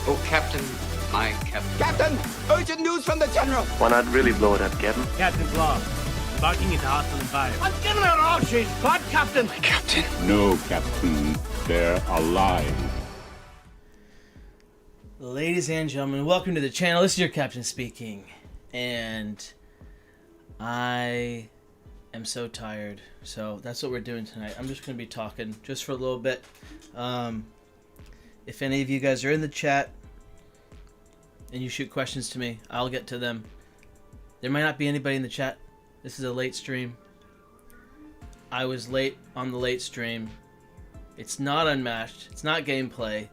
Oh, Captain, my Captain. Captain, urgent news from the General. Why not really blow it up, Captain? Captain Claw, embarking into hostile environment. I'm giving it all she's got, Captain. Captain. No, Captain. They're alive. Ladies and gentlemen, welcome to the channel. This is your captain speaking, and I am so tired. So that's what we're doing tonight. I'm just going to be talking just for a little bit. If any of you guys are in the chat and you shoot questions to me, I'll get to them. There might not be anybody in the chat. This is a late stream. I was late on the late stream. It's not Unmatched. It's not gameplay.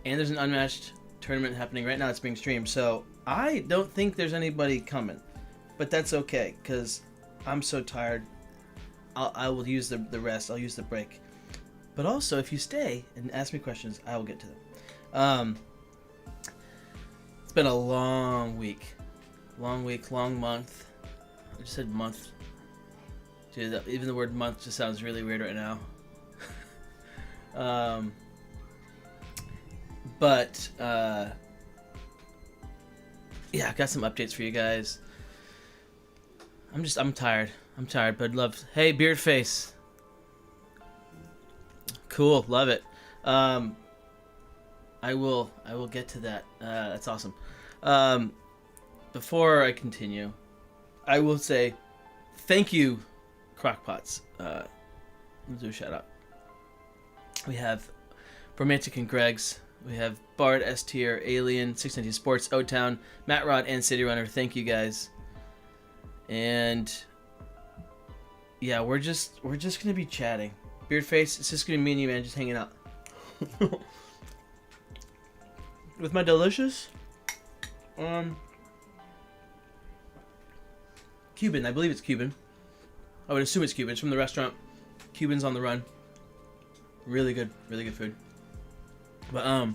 And there's an Unmatched tournament happening right now. It's being streamed. So I don't think there's anybody coming. But that's okay, because I'm so tired. I will use the rest. I'll use the break. But also, if you stay and ask me questions, I will get to them. It's been a long week. Long week, long month. I just said month. Dude, even the word month just sounds really weird right now. Yeah, I've got some updates for you guys. I'm tired. But hey, Beard Face. Cool, love it. I will get to that. That's awesome. Before I continue, I will say thank you, Crockpots. Let's do a shout out. We have Romantic and Greg's. We have Bard, S Tier, Alien, 690 Sports, O-Town, Matt Rod, and CityRunner. Thank you guys. And yeah, we're just gonna be chatting. Beardface, it's just gonna be me and you, man, just hanging out. With my delicious Cuban, I believe it's Cuban. I would assume it's Cuban. It's from the restaurant Cubans on the Run. Really good food. But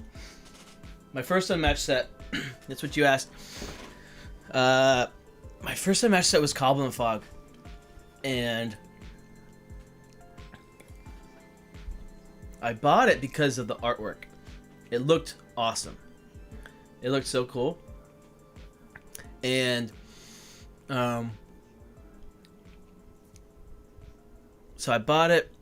my first Unmatched set, that's what you asked. My first Unmatched set was Cobble and Fog, and I bought it because of the artwork. It looked awesome. It looked so cool. And so I bought it,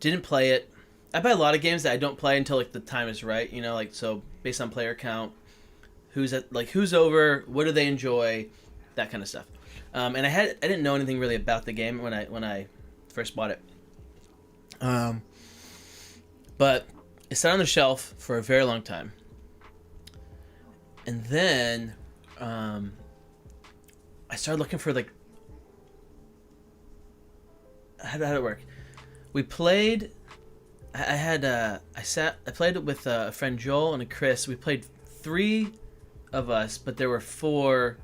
didn't play it. I buy a lot of games that I don't play until like the time is right, you know, like, so based on player count, who's over, what do they enjoy, that kind of stuff. And I didn't know anything really about the game when I first bought it. But it sat on the shelf for a very long time. And then I started looking for, like, how did it work? We played. I played it with a friend Joel and a Chris. We played 3 of us, but there were 4.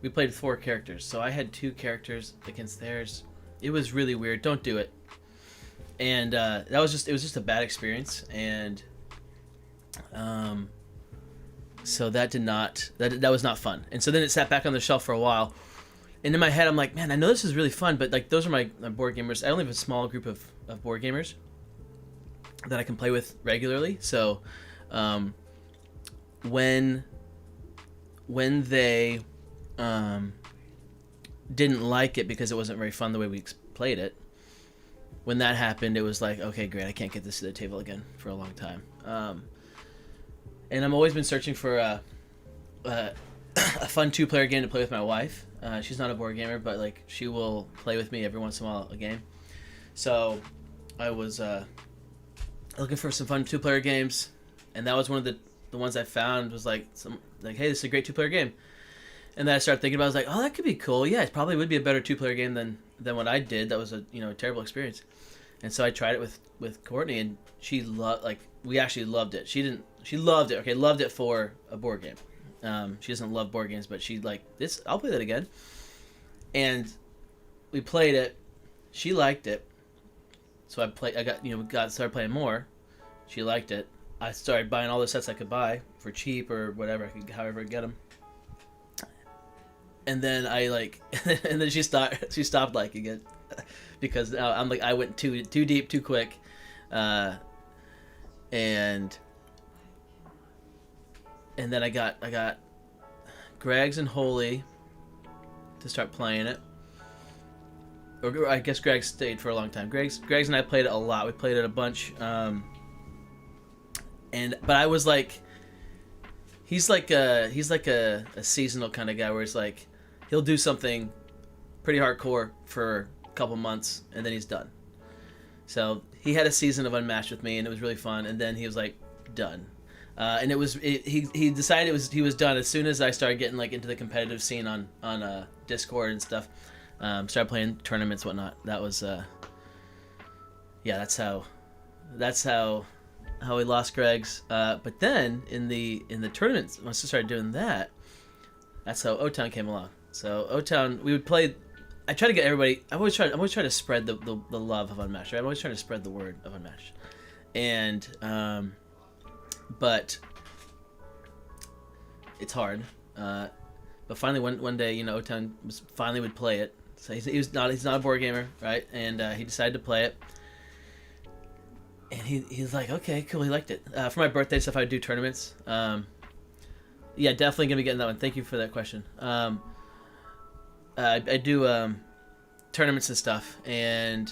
We played 4 characters, so I had 2 characters against theirs. It was really weird. Don't do it. And it was just a bad experience, and so that was not fun. And so then it sat back on the shelf for a while. And in my head, I'm like, man, I know this is really fun, but like, those are my board gamers. I only have a small group of board gamers that I can play with regularly. So when they didn't like it because it wasn't very fun the way we played it, when that happened, it was like, okay, great, I can't get this to the table again for a long time. And I've always been searching for a fun 2-player game to play with my wife. She's not a board gamer, but like, she will play with me every once in a while a game. So I was looking for some fun 2-player games, and that was one of the ones I found. Was like, hey, this is a great 2-player game. And then I started thinking about it. I was like, oh, that could be cool. Yeah, it probably would be a better 2-player game than what I did. That was a terrible experience. And so I tried it with Courtney, and she we actually loved it. She loved it. Okay, loved it for a board game. She doesn't love board games, but she like this. I'll play that again. And we played it. She liked it. So I started playing more. She liked it. I started buying all the sets I could buy for cheap or whatever, however I get them. And then and then she stopped liking it because I'm like, I went too deep too quick, and and then I got Greg's and Holy to start playing it. Or I guess Greg stayed for a long time. Greg's and I played it a lot. We played it a bunch. But I was like, he's like a seasonal kind of guy where it's like he'll do something pretty hardcore for a couple months and then he's done. So he had a season of Unmatched with me and it was really fun. And then he was like done. And he decided he was done as soon as I started getting like into the competitive scene on Discord and stuff. Started playing tournaments, whatnot. That was that's how we lost Greg's. But then in the tournaments, once I started doing that, that's how O-Town came along. So O-Town, we would play. I try to get everybody. I'm always trying to spread the love of Unmatched. Right? I'm always trying to spread the word of Unmatched. And but it's hard. But finally, one day, O-Town would play it. So he's not a board gamer, right? And he decided to play it. And he's like, okay, cool. He liked it. For my birthday stuff, I would do tournaments. Yeah, definitely gonna be getting that one. Thank you for that question. I do tournaments and stuff, and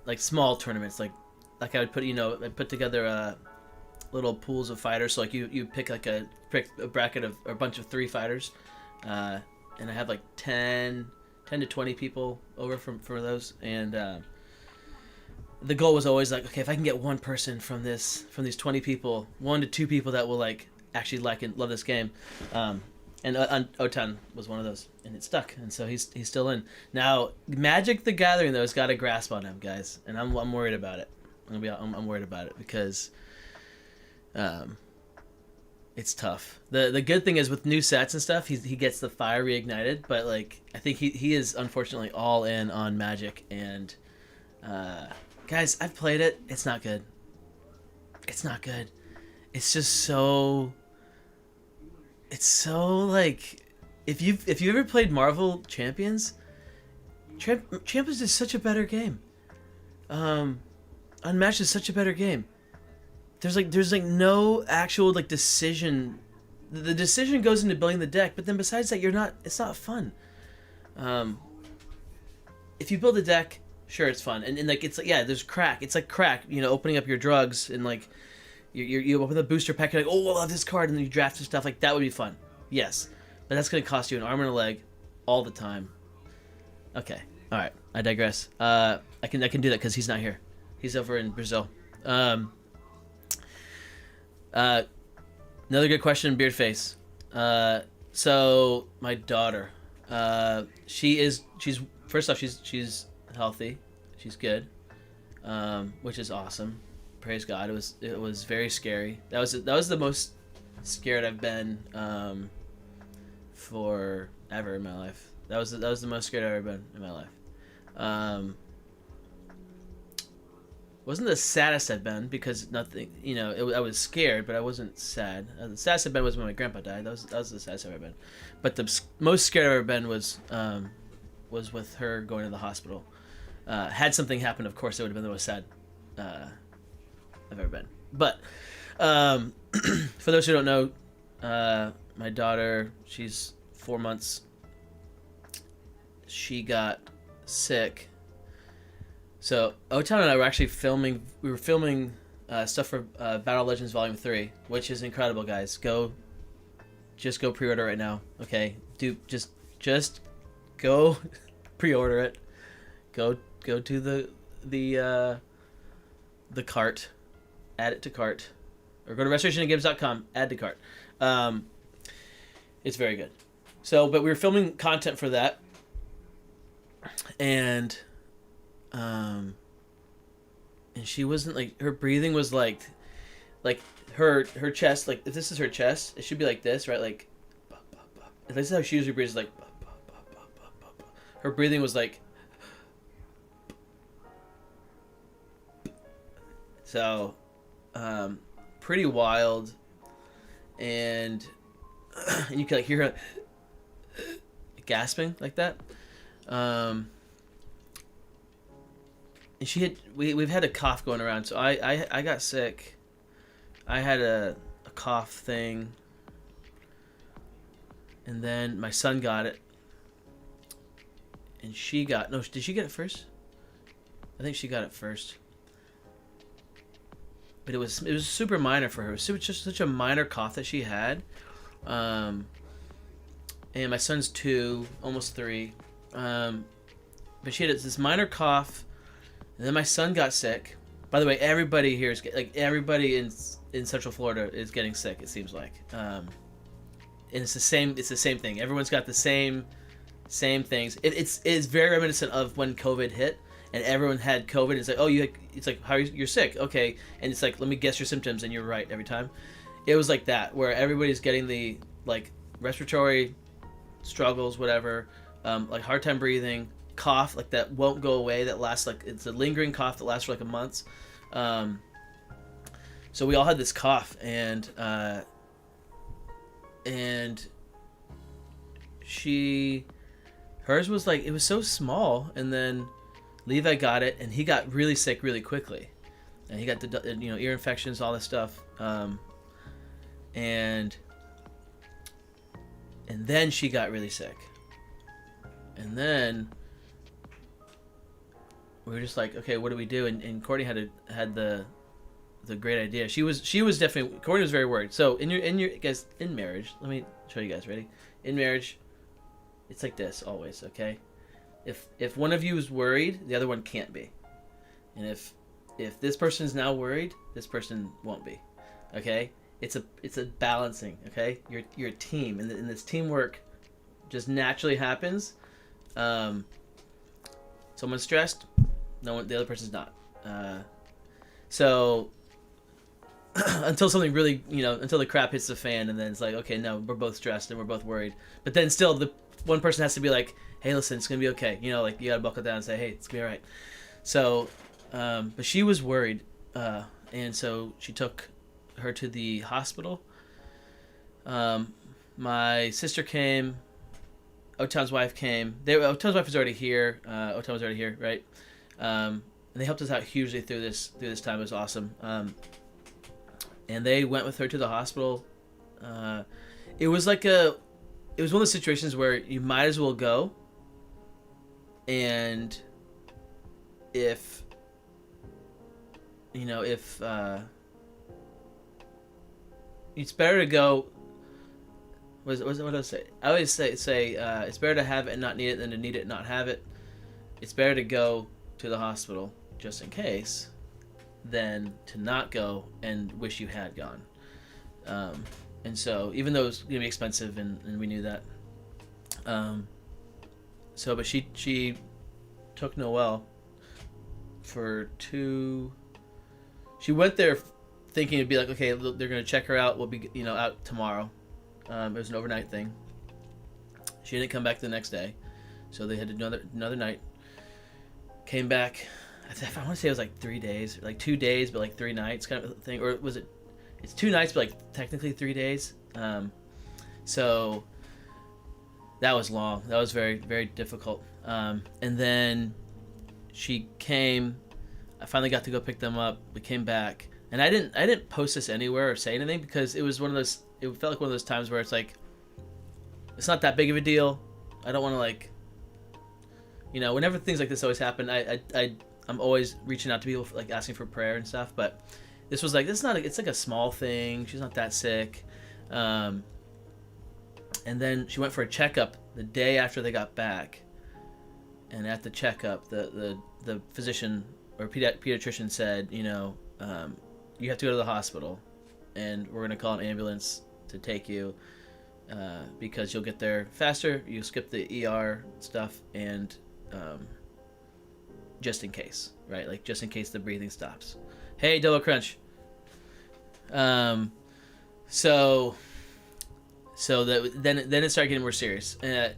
like small tournaments, like I would I put together little pools of fighters. So like you pick a bracket of or a bunch of 3 fighters, and I have like 10 to 20 people over for those, and the goal was always like, okay, if I can get one person from these 20 people, 1 to 2 people that will like actually like and love this game, and O-Town was one of those, and it stuck, and so he's still in. Now Magic the Gathering though has got a grasp on him, guys, and I'm worried about it. I'm worried about it because it's tough. The good thing is with new sets and stuff, he gets the fire reignited, but like I think he is unfortunately all in on Magic, and guys, I've played it. It's not good. It's not good. It's just so. It's so like, if you ever played Marvel Champions, Champions is such a better game. Unmatched is such a better game. There's like no actual like decision. The decision goes into building the deck, but then besides that, it's not fun. If you build a deck, sure, it's fun, and like it's like, yeah, there's crack. It's like crack, opening up your drugs and like you open the booster pack. You're like, oh, I love this card, and then you draft some stuff. Like that would be fun, yes, but that's gonna cost you an arm and a leg all the time. Okay, all right, I digress. I can do that because he's not here. He's over in Brazil. Another good question, Beardface. So my daughter, she's first off, she's healthy, she's good, which is awesome. Praise God. It was very scary. That was the most scared I've been forever in my life. That was the most scared I've ever been in my life. Wasn't the saddest I've been because nothing, I was scared, but I wasn't sad. The saddest I've been was when my grandpa died. That was the saddest I've ever been. But the most scared I've ever been was with her going to the hospital. Had something happened, of course, it would have been the most sad I've ever been. But for those who don't know, my daughter, she's 4 months. She got sick. So O-Town and I were actually filming. We were filming stuff for Battle Legends Volume 3, which is incredible, guys. Just go pre-order right now. Okay, just go pre-order it. Go to the cart, add it to cart, or go to restorationofgames.com, add to cart. It's very good. So, but we were filming content for that, and she wasn't like, her breathing was like her chest, like if this is her chest, it should be like this, right? Like, if this is how she usually breathes, like, her breathing was like, so, pretty wild, and you can like hear her gasping like that. And we've had a cough going around, so I got sick. I had a cough thing. And then my son got it. And she got... No, did she get it first? I think she got it first. But it was super minor for her. It was just such a minor cough that she had. And my son's 2, almost 3. But she had this minor cough. And then my son got sick. By the way, everybody here is... Like, everybody in Central Florida is getting sick, it seems like. And it's the same thing. Everyone's got the same things. It's very reminiscent of when COVID hit. And everyone had COVID. It's like, oh, it's like, you're sick, okay. And it's like, let me guess your symptoms, and you're right every time. It was like that, where everybody's getting the like respiratory struggles, whatever, like hard time breathing, cough like that won't go away. That lasts like it's a lingering cough that lasts for like a month. So we all had this cough, and hers was like, it was so small, and then Levi got it, and he got really sick really quickly, and he got the ear infections, all this stuff, and then she got really sick, and then we were just like, okay, what do we do? And Courtney had the great idea. She was definitely, Courtney was very worried. So in your guys, in marriage, let me show you guys. Ready? In marriage, it's like this always. Okay. If one of you is worried, the other one can't be. And if this person is now worried, this person won't be. Okay? It's a balancing, okay? You're a team, and this teamwork just naturally happens. Someone's stressed, the other person's not. So until something really, until the crap hits the fan, and then it's like, okay, no, we're both stressed and we're both worried. But then still the one person has to be like, hey, listen, it's gonna be okay. Like you gotta buckle down and say, hey, it's gonna be all right. So, but she was worried, and so she took her to the hospital. My sister came. O-Town's wife came. O-Town's wife was already here. O-Town was already here, right? And they helped us out hugely through this time. It was awesome. And they went with her to the hospital. It was one of those situations where you might as well go. And it's better to go. What do I say? I always say it's better to have it and not need it than to need it and not have it. It's better to go to the hospital just in case than to not go and wish you had gone. And so, even though it was gonna be expensive, and we knew that. But she took Noelle for 2. She went there thinking it'd be like, okay, they're gonna check her out. We'll be out tomorrow. It was an overnight thing. She didn't come back the next day, so they had another night. Came back. I want to say it was like 3 days, like 2 days, but like 3 nights kind of thing. Or was it? It's 2 nights, but like technically 3 days. So that was long. That was very, very difficult. And then she came. I finally got to go pick them up. We came back, and I didn't post this anywhere or say anything because it was one of those. It felt like one of those times where it's like, it's not that big of a deal. I don't want to like, whenever things like this always happen, I'm always reaching out to people, like asking for prayer and stuff. But this was like, it's like a small thing. She's not that sick. And then she went for a checkup the day after they got back. And at the checkup, the physician or pediatrician said, you have to go to the hospital, and we're going to call an ambulance to take you because you'll get there faster. You skip the ER stuff, and just in case, right? Like just in case the breathing stops. Hey, Double Crunch. So then it started getting more serious, and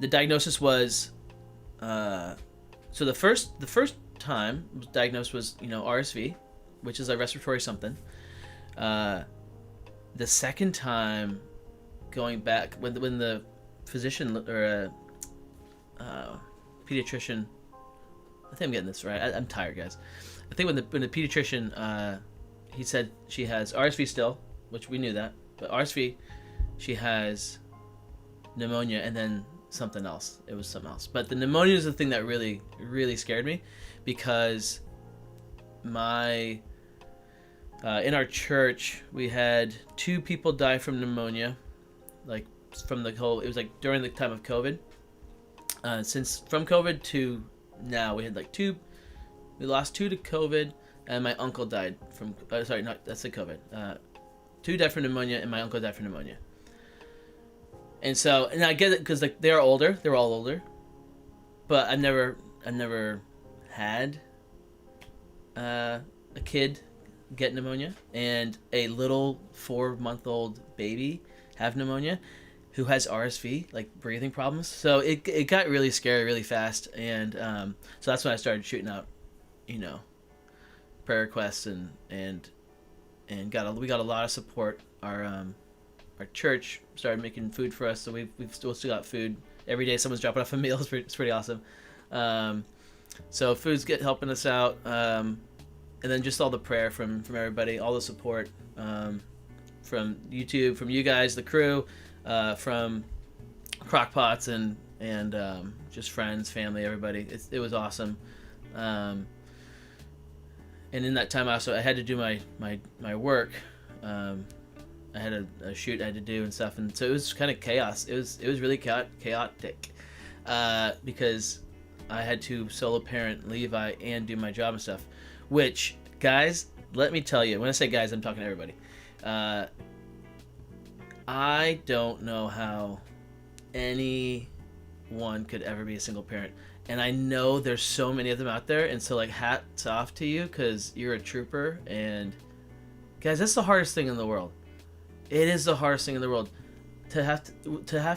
the diagnosis was so the first time was diagnosed was RSV, which is a respiratory something. The second time going back when the physician or pediatrician, I think I'm getting this right. I'm tired, guys. I think when the pediatrician he said she has RSV still, which we knew that, but RSV, she has pneumonia, and then something else. It was something else. But the pneumonia is the thing that really, really scared me, because my in our church we had 2 people die from pneumonia, like from the whole. It was like during the time of COVID. Since from COVID to now, we had like 2. We lost 2 to COVID, and my uncle died from. Sorry, not that's the COVID. 2 died from pneumonia, and my uncle died from pneumonia. And so, and I get it because like they're older. They were all older, but I never had a kid get pneumonia and a little 4-month-old baby have pneumonia who has RSV, like breathing problems. So it got really scary really fast, and so that's when I started shooting out, prayer requests and we got a lot of support. Our church started making food for us, so we've still got food every day. Someone's dropping off a meal. It's pretty awesome. So food's helping us out, and then just all the prayer from everybody, all the support from YouTube, from you guys, the crew, from Crockpots and just friends, family, everybody. It was awesome. And in that time, I had to do my work. I had a shoot I had to do and stuff, and so it was kind of chaos. It was really chaotic because I had to solo parent Levi and do my job and stuff. Which, guys, let me tell you, when I say guys, I'm talking to everybody. I don't know how anyone could ever be a single parent, and I know there's so many of them out there, and so like hats off to you because you're a trooper. And guys, that's the hardest thing in the world. It is the hardest thing in the world to have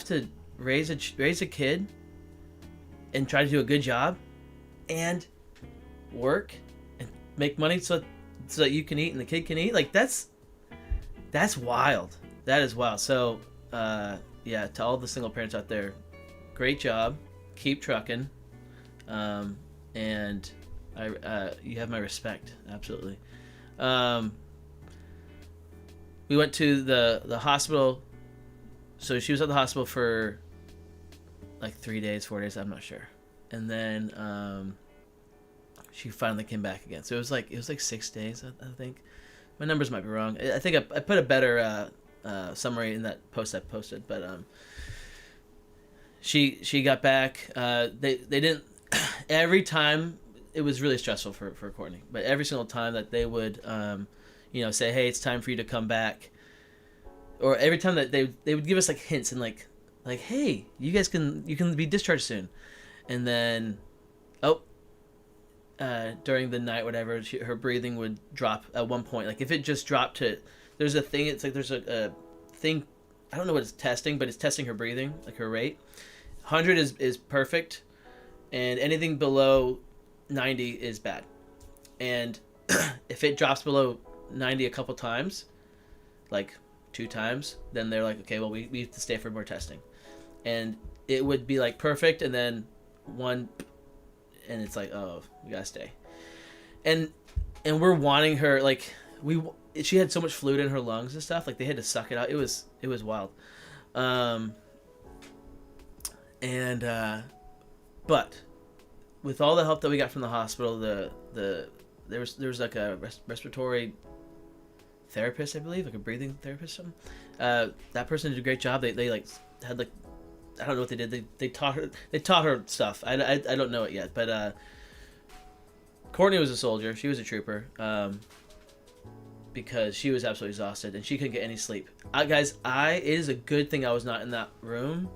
to raise a kid and try to do a good job and work and make money so that you can eat and the kid can eat. Like that's wild. That is wild. So yeah, to all the single parents out there, great job. Keep trucking. And you have my respect. Absolutely. We went to the hospital. So she was at the hospital for like 3 days, 4 days, I'm not sure. And then she finally came back again. So it was like 6 days, I think. My numbers might be wrong. I think I put a better summary in that post I posted. But she got back. They didn't. Every time it was really stressful for Courtney. But every single time that they would say, hey, it's time for you to come back, or every time that they would give us like hints and like hey, you can be discharged soon, and then during the night, whatever, her breathing would drop at one point. Like if it just dropped to, there's a thing. It's like there's a thing. I don't know what it's testing, but it's testing her breathing, like her rate. 100 is perfect, and anything below 90 is bad. And if it drops below 90 a couple times, like 2 times, then they're like, okay, well, we have to stay for more testing. And it would be like perfect, and then 1, and it's like, oh, we gotta stay. And we're wanting her, like, she had so much fluid in her lungs and stuff, like they had to suck it out. It was wild. But with all the help that we got from the hospital, there was like a respiratory therapist, I believe, like a breathing therapist or something. That person did a great job. They like had like, I don't know what they did. They taught her stuff. I don't know it yet, but Courtney was a soldier. She was a trooper, because she was absolutely exhausted and she couldn't get any sleep. Guys, it is a good thing I was not in that room.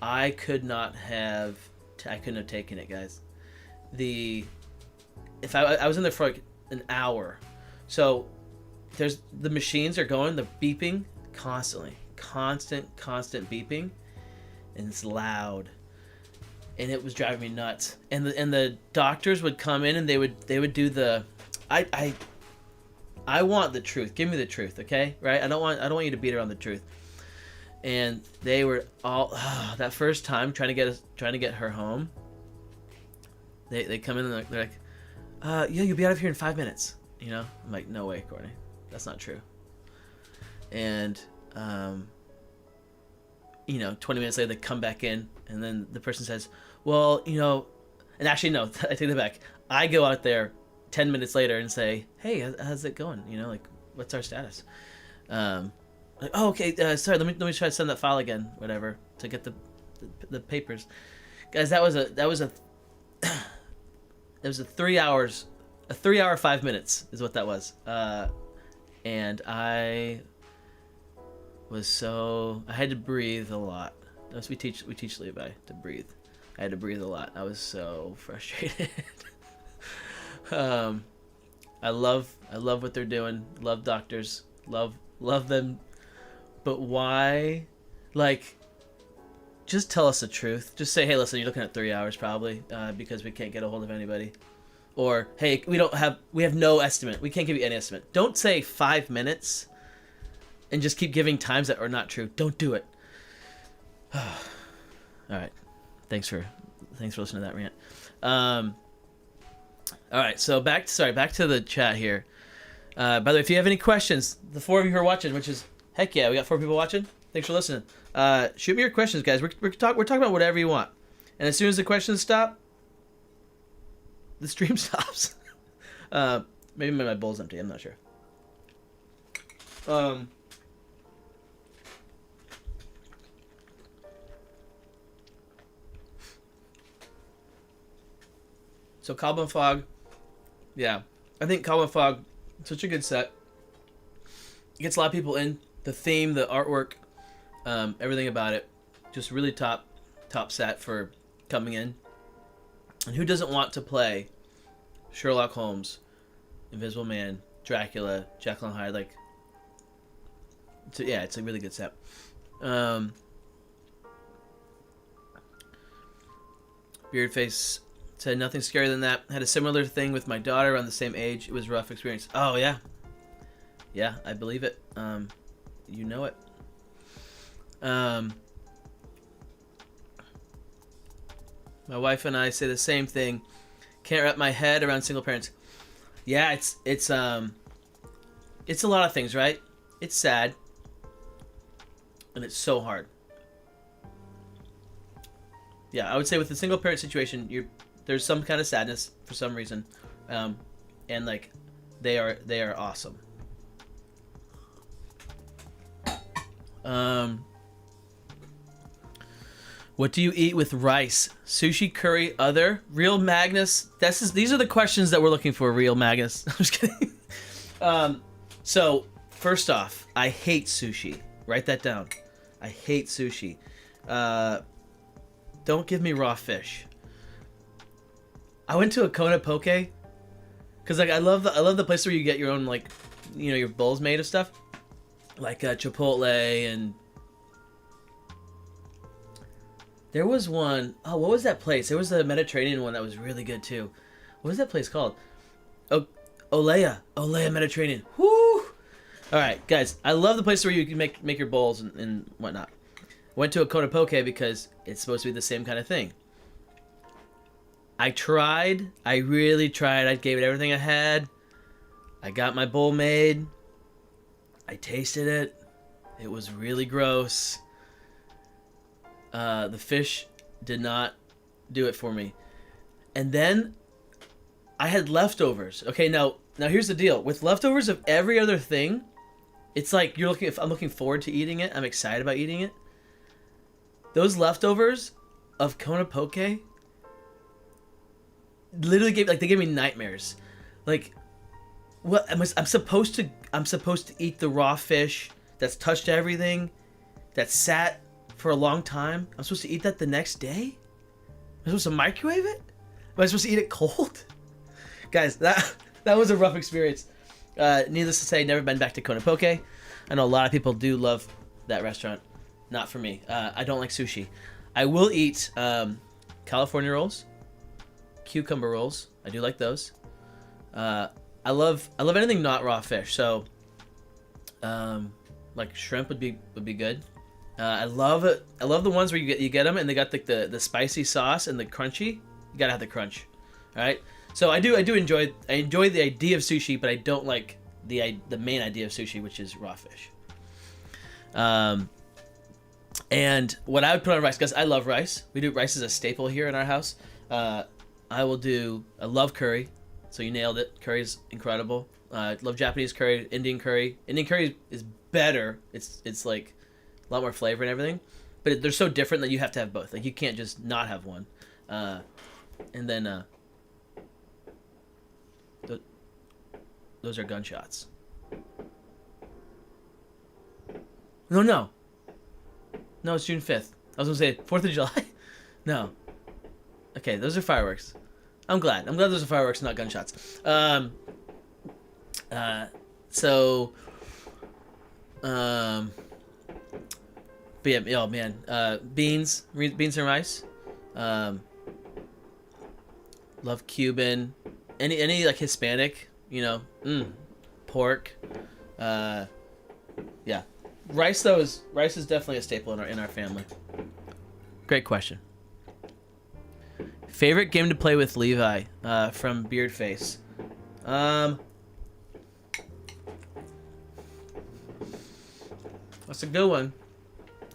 I couldn't have taken it, guys. If I was in there for like an hour, so the machines are going, they're beeping constantly, constant beeping, and it's loud, and it was driving me nuts. And the doctors would come in and they would do the, I want the truth. Give me the truth, okay? Right? I don't want you to beat around the truth. And they were all that first time trying to get her home. They come in and they're like, yeah, you'll be out of here in 5 minutes. You know, I'm like, no way, Courtney, that's not true. And you know, 20 minutes later they come back in, and then the person says, well, you know, and actually no, I take that back. I go out there 10 minutes later and say, hey, how's it going? You know, like, what's our status? Like, oh, okay, sorry, let me try to send that file again, whatever, to get the papers. Guys, that was a it was 3 hours, a 3 hour 5 minutes is what that was. And I had to breathe a lot. As we teach Levi to breathe. I had to breathe a lot. I was so frustrated. I love what they're doing. Love doctors. Love them. But why? Like, just tell us the truth. Just say, hey, listen, you're looking at 3 hours probably, because we can't get a hold of anybody. Or, hey, we have no estimate. We can't give you any estimate. Don't say 5 minutes and just keep giving times that are not true. Don't do it. All right. Thanks for listening to that rant. All right, so back to the chat here. By the way, if you have any questions, the 4 of you who are watching, which is heck yeah, we got 4 people watching. Thanks for listening. Shoot me your questions, guys. We're talking about whatever you want, and as soon as the questions stop, the stream stops. Maybe my bowl's empty. I'm not sure. So Cobble Fog, yeah, I think Cobble Fog, such a good set. It gets a lot of people in. The theme, the artwork, everything about it, just really top set for coming in. And who doesn't want to play Sherlock Holmes, Invisible Man, Dracula, Jekyll and Hyde? Like, it's a really good set. Beardface said nothing scarier than that. Had a similar thing with my daughter around the same age. It was a rough experience. Oh yeah, yeah, I believe it. You know it. My wife and I say the same thing. Can't wrap my head around single parents. Yeah, it's a lot of things, right? It's sad, and it's so hard. Yeah, I would say with the single parent situation, there's some kind of sadness for some reason, and like they are awesome. What do you eat with rice? Sushi, curry, other? Real Magnus? These are the questions that we're looking for, Real Magnus. I'm just kidding. So, first off, I hate sushi. Write that down. I hate sushi. Don't give me raw fish. I went to a Kona Poke, because like I love the place where you get your own, like, you know, your bowls made of stuff. Like Chipotle, and there was one, oh, what was that place? There was a Mediterranean one that was really good too. What was that place called? Oh, Olea Mediterranean. Whoo! Alright, guys, I love the place where you can make your bowls and whatnot. Went to a Kona Poke because it's supposed to be the same kind of thing. I really tried. I gave it everything I had. I got my bowl made. I tasted it. It was really gross. The fish did not do it for me. And then I had leftovers. Okay, now here's the deal. With leftovers of every other thing, it's like I'm looking forward to eating it. I'm excited about eating it. Those leftovers of Kona Poke literally gave me nightmares. Like, what I'm supposed to eat the raw fish that's touched everything, that sat for a long time. I'm supposed to eat that the next day? I'm supposed to microwave it? Am I supposed to eat it cold? Guys, that was a rough experience. Needless to say, never been back to Kona Poke. I know a lot of people do love that restaurant. Not for me. I don't like sushi. I will eat California rolls, cucumber rolls. I do like those. I love anything not raw fish. So, like shrimp would be good. I love it. I love the ones where you get them and they got the spicy sauce and the crunchy. You gotta have the crunch. All right. So I do enjoy the idea of sushi, but I don't like the main idea of sushi, which is raw fish. And what I would put on rice, because I love rice. We do rice as a staple here in our house. I love curry. So you nailed it. Curry is incredible. I love Japanese curry, Indian curry. Indian curry is better. It's like a lot more flavor and everything. But they're so different that you have to have both. Like you can't just not have one. And then those are gunshots. No, it's June 5th. I was going to say 4th of July. No. Okay, those are fireworks. I'm glad those are fireworks, not gunshots. But yeah, oh man. Beans and rice. Love Cuban. Any like Hispanic, pork. Yeah. Rice is definitely a staple in our family. Great question. Favorite game to play with Levi from Beardface. That's a good one.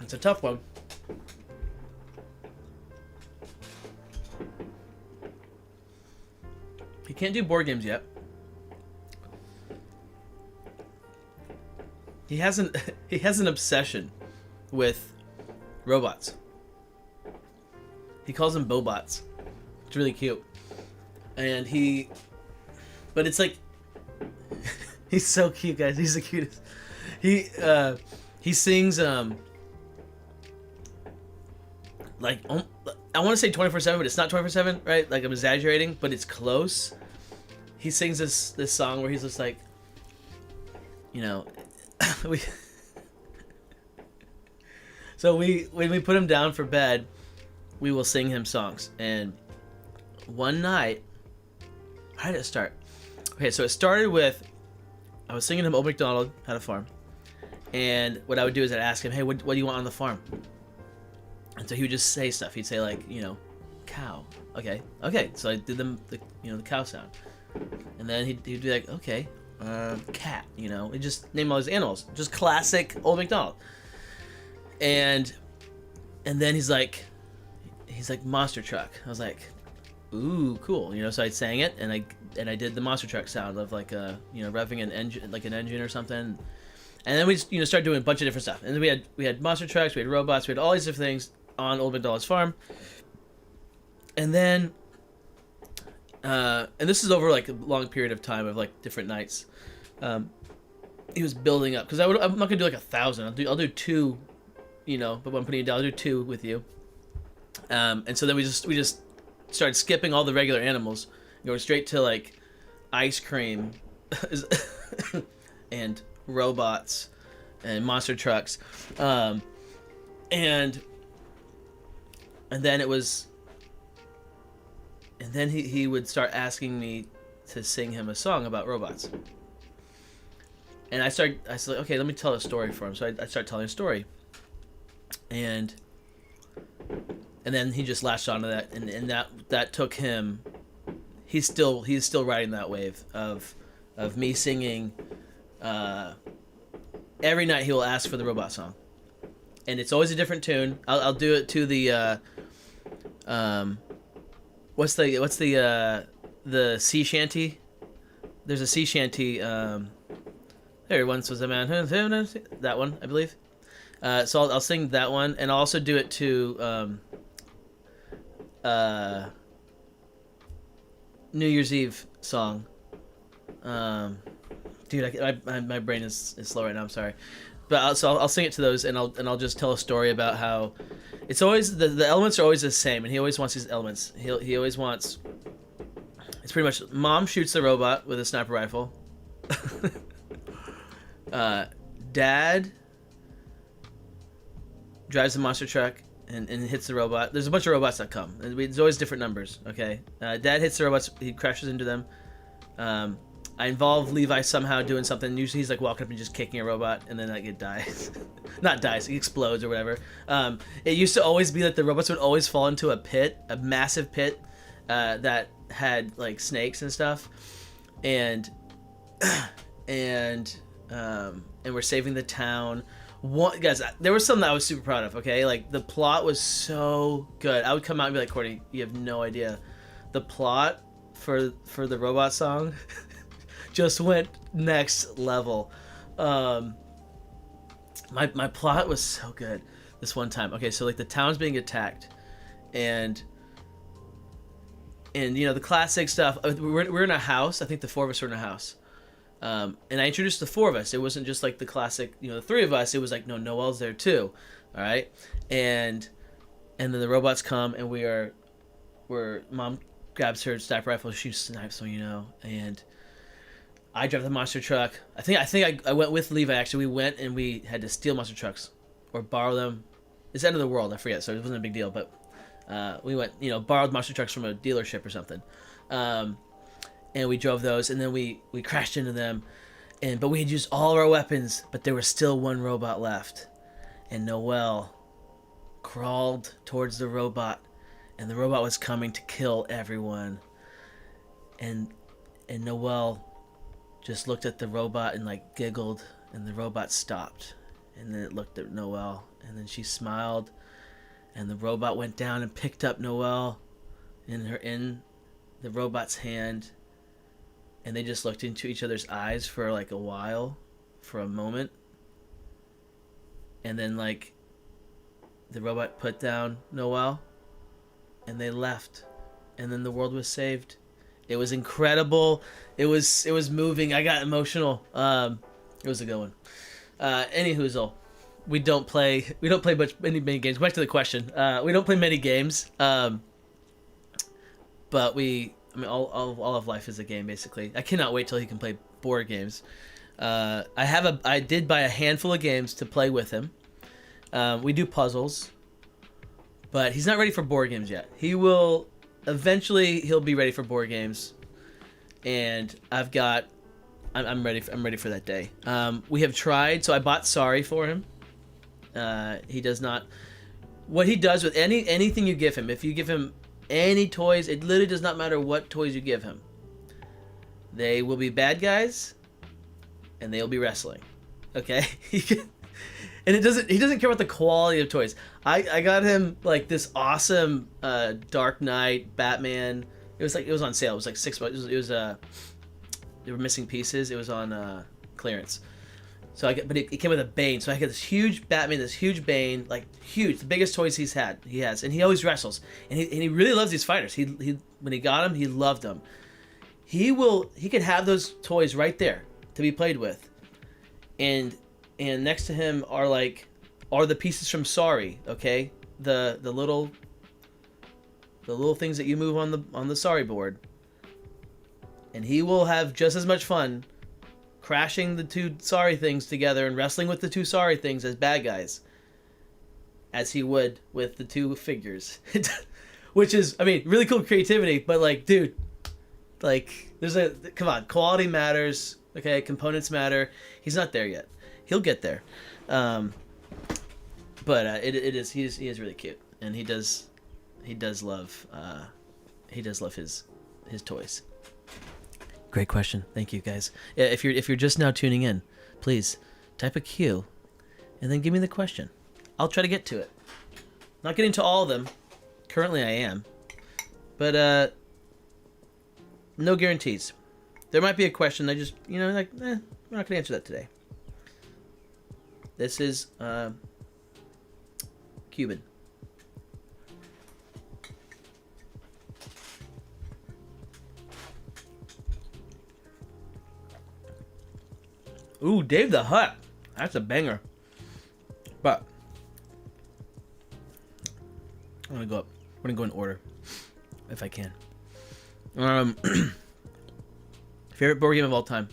It's a tough one. He can't do board games yet. He has an obsession with robots. He calls them bobots. It's really cute. And but it's like he's so cute, guys. He's the cutest. He sings like I want to say 24/7, but it's not 24/7, right? Like I'm exaggerating, but it's close. He sings this song where he's just like, when we put him down for bed, we will sing him songs. And one night, how did it start? Okay, so it started with I was singing him Old MacDonald Had a Farm, and what I would do is I'd ask him, hey, what do you want on the farm? And so he would just say stuff. He'd say like, cow. Okay. So I did the cow sound, and then he'd be like, okay, cat. He'd just name all his animals, just classic Old MacDonald. And then he's like monster truck. I was like, ooh, cool. So I sang it, and I did the monster truck sound of like revving an engine, like an engine or something. And then we just started doing a bunch of different stuff. And then we had monster trucks, we had robots, we had all these different things on Old MacDonald's farm. And then and this is over like a long period of time of like different nights. He was building up, because I'm not gonna do like 1,000. I'll do 2, but when I'm putting it down, I'll do 2 with you. And so then we just started skipping all the regular animals, going straight to like ice cream and robots and monster trucks, and then he would start asking me to sing him a song about robots. And I said, okay, let me tell a story for him. So I started telling a story, and then he just latched onto that, and that took him. He's still riding that wave of me singing. Every night he will ask for the robot song, and it's always a different tune. I'll do it to the what's the sea shanty? There's a sea shanty. There once was a man. That one, I believe. So I'll sing that one, and I'll also do it to New Year's Eve song. Dude, my brain is slow right now. I'm sorry, but I'll sing it to those, and I'll just tell a story about how it's always the elements are always the same, and he always wants these elements. He always wants. It's pretty much mom shoots the robot with a sniper rifle. Dad drives the monster truck and hits the robot. There's a bunch of robots that come. There's always different numbers. Okay, Dad hits the robots. He crashes into them. I involve Levi somehow doing something. Usually he's like walking up and just kicking a robot, and then like it dies. Not dies, he explodes or whatever. It used to always be that the robots would always fall into a pit, a massive pit, that had like snakes and stuff, and and we're saving the town. Guys, there was something that I was super proud of. Okay, like the plot was so good. I would come out and be like, Courtney, you have no idea. The plot for the robot song just went next level. My plot was so good this one time. Okay, so like the town's being attacked, and you know the classic stuff. We're in a house. I think the four of us are in a house. And I introduced the four of us. It wasn't just like the classic, you know, the three of us. It was like, no, Noel's there too. All right. And then the robots come, and we're mom grabs her sniper rifle. She snipes them, you know, and I drive the monster truck. I think I went with Levi, actually. We went and we had to steal monster trucks or borrow them. It's the end of the world. I forget. So it wasn't a big deal, but, we went, you know, borrowed monster trucks from a dealership or something. And we drove those, and then we crashed into them, but we had used all of our weapons, but there was still one robot left, and Noel crawled towards the robot, and the robot was coming to kill everyone, and Noel just looked at the robot and like giggled, and the robot stopped, and then it looked at Noel, and then she smiled, and the robot went down and picked up Noel in the robot's hand. And they just looked into each other's eyes for like a while, for a moment. And then like the robot put down Noel, and they left. And then the world was saved. It was incredible. It was moving. I got emotional. It was a good one. Anyhoozle, we don't play many games. Back to the question. We don't play many games. But all of life is a game, basically. I cannot wait till he can play board games. I did buy a handful of games to play with him. We do puzzles, but he's not ready for board games yet. He'll be ready for board games, and I'm ready for that day. We have tried, so I bought Sorry for him. He does not. What he does with anything you give him, if you give him any toys, it literally does not matter what toys you give him. They will be bad guys, and they will be wrestling. Okay? And he doesn't care about the quality of toys. I got him like this awesome Dark Knight Batman. It was on sale. It was like $6. It was they were missing pieces. It was on clearance. So but it came with a Bane. So I got this huge Batman, this huge Bane, like huge, the biggest toys he has, and he always wrestles, and he really loves these fighters. He when he got them, he loved them. He could have those toys right there to be played with, and next to him are the pieces from Sorry, okay, the little things that you move on the Sorry board, and he will have just as much fun crashing the two Sorry things together and wrestling with the two Sorry things as bad guys as he would with the two figures. Which is, I mean, really cool creativity, but like, dude, like, come on, quality matters, okay, components matter. He's not there yet. He'll get there. But he is really cute, and he does love his toys. Great question. Thank you, guys. If you're just now tuning in, please type a Q and then give me the question. I'll try to get to it. Not getting to all of them. Currently I am. But no guarantees. There might be a question that just, we're not going to answer that today. This is Cuban. Ooh, Dave the Hutt. That's a banger. But I'm gonna go up. We're gonna go in order, if I can. Favorite board game of all time.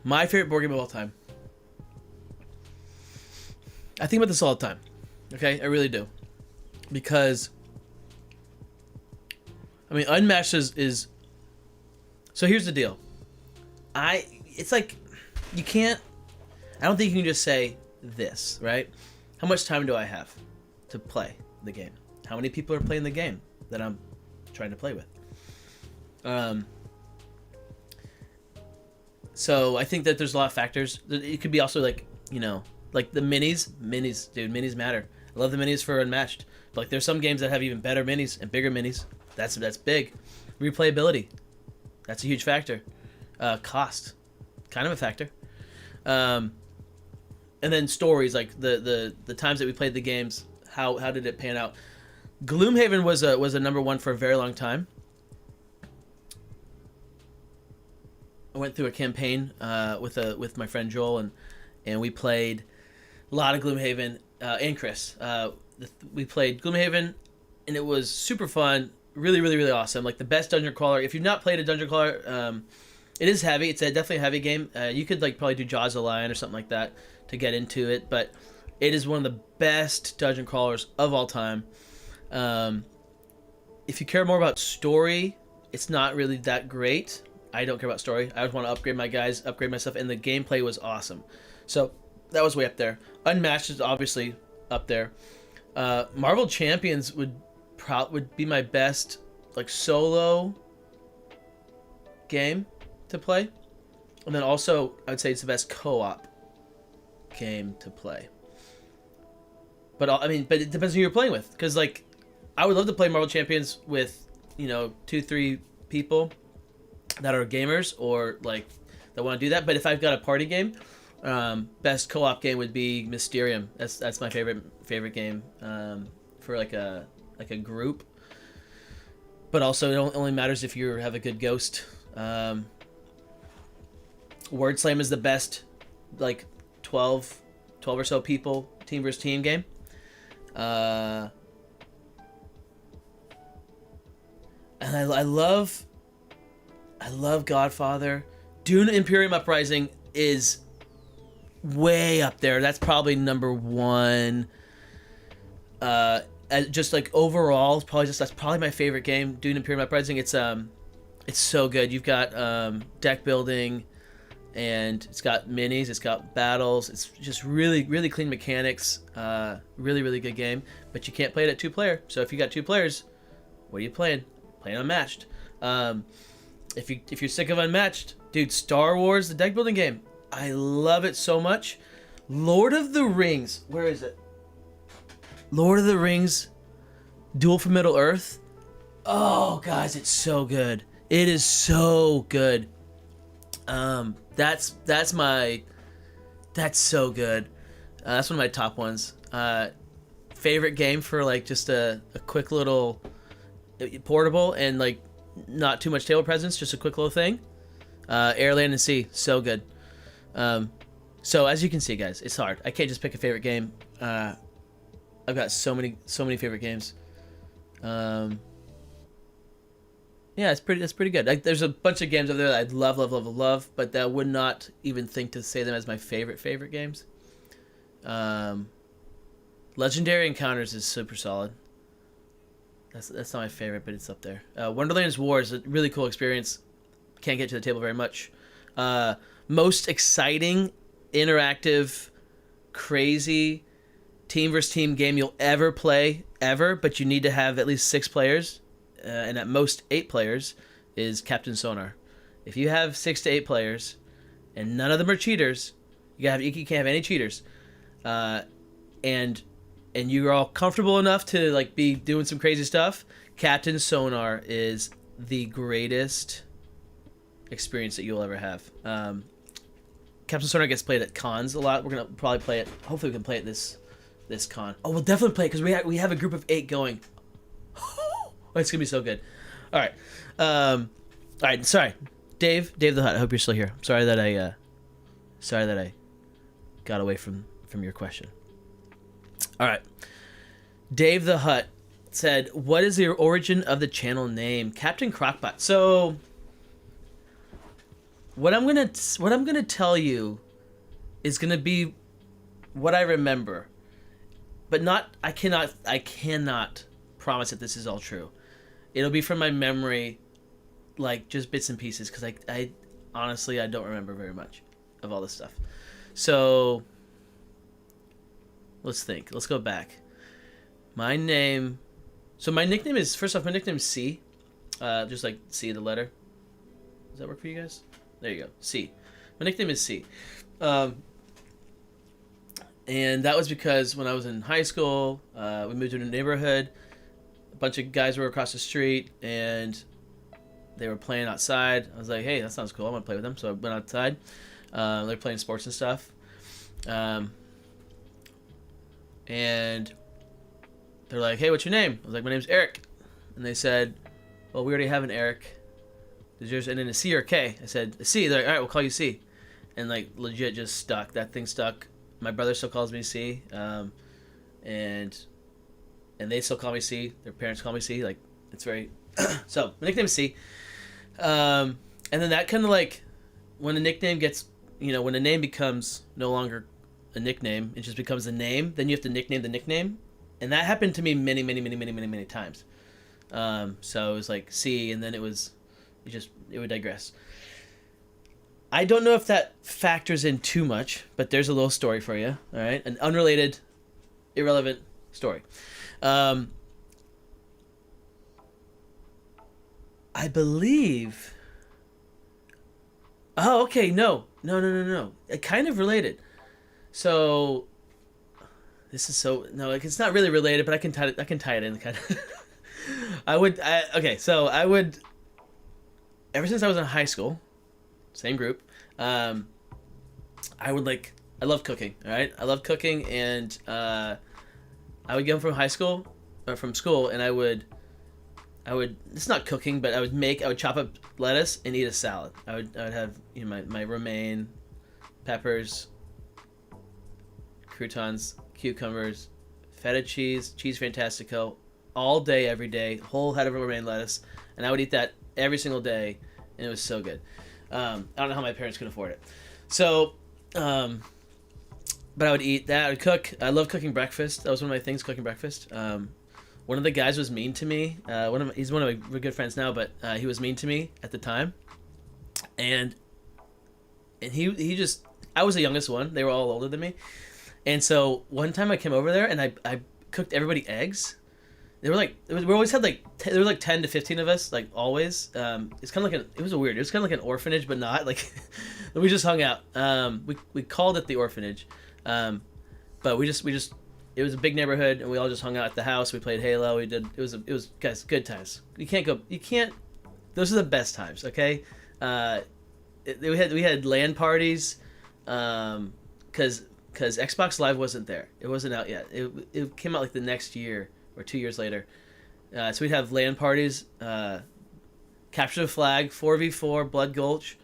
My favorite board game of all time. I think about this all the time. Okay, I really do. Because Unmatched is. So here's the deal. It's like. You can't. I don't think you can just say this, right? How much time do I have to play the game? How many people are playing the game that I'm trying to play with. So I think that there's a lot of factors. It could be also like, you know, like the minis, dude, minis matter. I love the minis for Unmatched. But like there's some games that have even better minis and bigger minis. That's big. Replayability, that's a huge factor. Cost, kind of a factor. And then stories, like the times that we played the games, how did it pan out? Gloomhaven was a number one for a very long time. I went through a campaign with my friend Joel, and we played a lot of Gloomhaven, and Chris. We played Gloomhaven, and it was super fun, really, really, really awesome. Like the best dungeon crawler. If you've not played a dungeon crawler, it is heavy. It's definitely a heavy game. You could like probably do Jaws of the Lion or something like that to get into it, but it is one of the best dungeon crawlers of all time. If you care more about story, it's not really that great. I don't care about story. I just want to upgrade my guys, upgrade my stuff, and the gameplay was awesome. So that was way up there. Unmatched is obviously up there. Marvel Champions would be my best like solo game to play, and then also I would say it's the best co-op game to play. But it depends who you're playing with, because like I would love to play Marvel Champions with 2-3 people that are gamers or like that want to do that. But if I've got a party game, best co-op game would be Mysterium. That's my favorite game for like a group. But also it only matters if you have a good ghost. Word Slam is the best, like 12 or so people team versus team game. And I love Godfather. Dune Imperium Uprising is way up there. That's probably number one. Just like overall, that's probably my favorite game. Dune Imperium Uprising. It's so good. You've got deck building, and it's got minis. It's got battles. It's just really, really clean mechanics. Really, really good game. But you can't play it at 2-player. So if you got 2 players, what are you playing? Playing Unmatched. If you're sick of Unmatched, dude, Star Wars, the deck building game, I love it so much. Lord of the Rings, where is it? Lord of the Rings, Duel for Middle Earth. Oh, guys, it's so good. It is so good. That's so good. That's one of my top ones. Favorite game for like just a quick little portable and like not too much table presence, just a quick little thing. Air, Land, and Sea, so good. So as you can see, guys, it's hard. I can't just pick a favorite game. I've got so many favorite games. Yeah, that's pretty good. Like, there's a bunch of games over there that I'd love, but that I would not even think to say them as my favorite games. Legendary Encounters is super solid. That's not my favorite, but it's up there. Wonderland's War is a really cool experience. Can't get to the table very much. Most exciting, interactive, crazy team versus team game you'll ever play, but you need to have at least 6 players, and at most 8 players, is Captain Sonar. If you have 6 to 8 players, and none of them are cheaters, you can't have any cheaters, and you're all comfortable enough to like be doing some crazy stuff, Captain Sonar is the greatest experience that you'll ever have. Captain Sonar gets played at cons a lot. We're gonna probably play it. Hopefully, we can play it this con. Oh, we'll definitely play it because we have a group of 8 going. Oh, it's gonna be so good. All right, sorry, Dave the Hut. I hope you're still here. Sorry that I got away from your question. All right, Dave the Hut said, "What is the origin of the channel name, Captain Crockpot?" So, what I'm gonna tell you is gonna be what I remember, but not. I cannot promise that this is all true. It'll be from my memory, like just bits and pieces, because I honestly I don't remember very much of all this stuff. So let's think. Let's go back. My nickname is, first off, my nickname is C. Just like C, the letter. Does that work for you guys? There you go. C. My nickname is C. And that was because when I was in high school, we moved to a neighborhood. A bunch of guys were across the street, and they were playing outside. I was like, hey, that sounds cool. I want to play with them. So I went outside. They're playing sports and stuff. And they're like, hey, what's your name? I was like, my name's Eric. And they said, well, we already have an Eric. Does yours end in a C or a K? I said, a C. They're like, all right, we'll call you C. And like legit just stuck. That thing stuck. My brother still calls me C. And they still call me C. Their parents call me C. Like, it's very... So, my nickname is C. And then that kind of like... When a nickname gets... when a name becomes no longer a nickname, it just becomes a name, then you have to nickname the nickname. And that happened to me many times. So, it was like C, and then it would digress. I don't know if that factors in too much, but there's a little story for you, all right? An unrelated, irrelevant story. I believe... Oh, okay, no. It kind of related. So, this is so... No, like, it's not really related, but I can tie it in, kind of. Ever since I was in high school, same group, I love cooking, all right? I love cooking, and I would get home from school, and I would, it's not cooking, but I would chop up lettuce and eat a salad. I would have, my romaine, peppers, croutons, cucumbers, feta cheese fantastico, all day, every day, whole head of romaine lettuce, and I would eat that every single day, and it was so good. I don't know how my parents could afford it. So, but I would eat that. I would cook. I love cooking breakfast. That was one of my things, cooking breakfast. One of the guys was mean to me. He's one of my good friends now, but he was mean to me at the time. And he just... I was the youngest one. They were all older than me. And so one time I came over there, and I cooked everybody eggs. They were like... we always had like... there were like 10 to 15 of us, like always. It's kind of like it was weird. It was kind of like an orphanage, but not. Like, we just hung out. We called it the orphanage. But we just... It was a big neighborhood, and we all just hung out at the house. We played Halo. It was guys, good times. You can't. Those are the best times. Okay, we had LAN parties, because Xbox Live wasn't there. It wasn't out yet. It came out like the next year or 2 years later. So we'd have LAN parties, capture the flag, 4v4, Blood Gulch,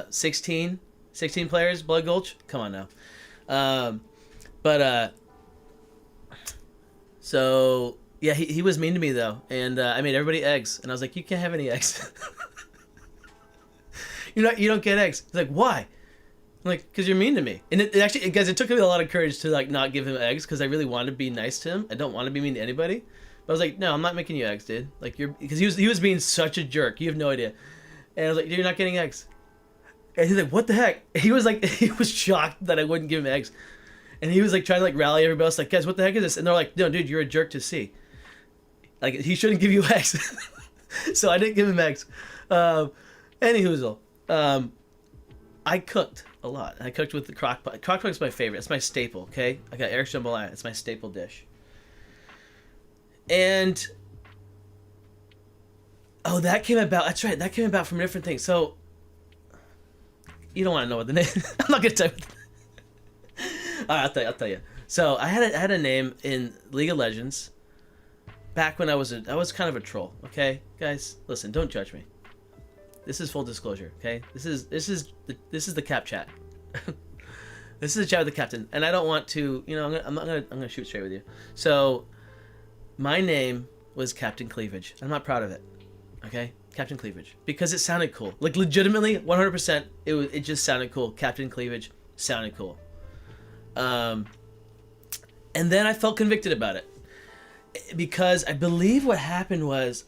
16 players, Blood Gulch. Come on now. But, so, yeah, he was mean to me, though, and I made everybody eggs, and I was like, you can't have any eggs. You don't get eggs. He's like, why? I'm like, because you're mean to me. And it actually, guys, it took me a lot of courage to, like, not give him eggs, because I really wanted to be nice to him. I don't want to be mean to anybody. But I was like, no, I'm not making you eggs, dude. Like, because he was being such a jerk. You have no idea. And I was like, you're not getting eggs. And he's like, what the heck? He was shocked that I wouldn't give him eggs. And he was like trying to like rally everybody else, like, guys, what the heck is this? And they're like, no, dude, you're a jerk to see. Like, he shouldn't give you eggs. So I didn't give him eggs. Anyhoozle. I cooked a lot. I cooked with the Crockpot. Crockpot is my favorite. It's my staple, okay? I got Eric's Jambalaya. It's my staple dish. And... oh, that came about. That's right. That came about from different things. So... you don't want to know what the name... I'm not going to tell you. All right, I'll tell you. So I had a name in League of Legends back when I was kind of a troll. Okay, guys, listen, don't judge me. This is full disclosure. Okay, this is the cap chat. This is a chat with the captain, and I don't want to. I'm gonna shoot straight with you. So my name was Captain Cleavage. I'm not proud of it. Okay, Captain Cleavage, because it sounded cool. Like legitimately, 100%. It just sounded cool. Captain Cleavage sounded cool. And then I felt convicted about it, because I believe what happened was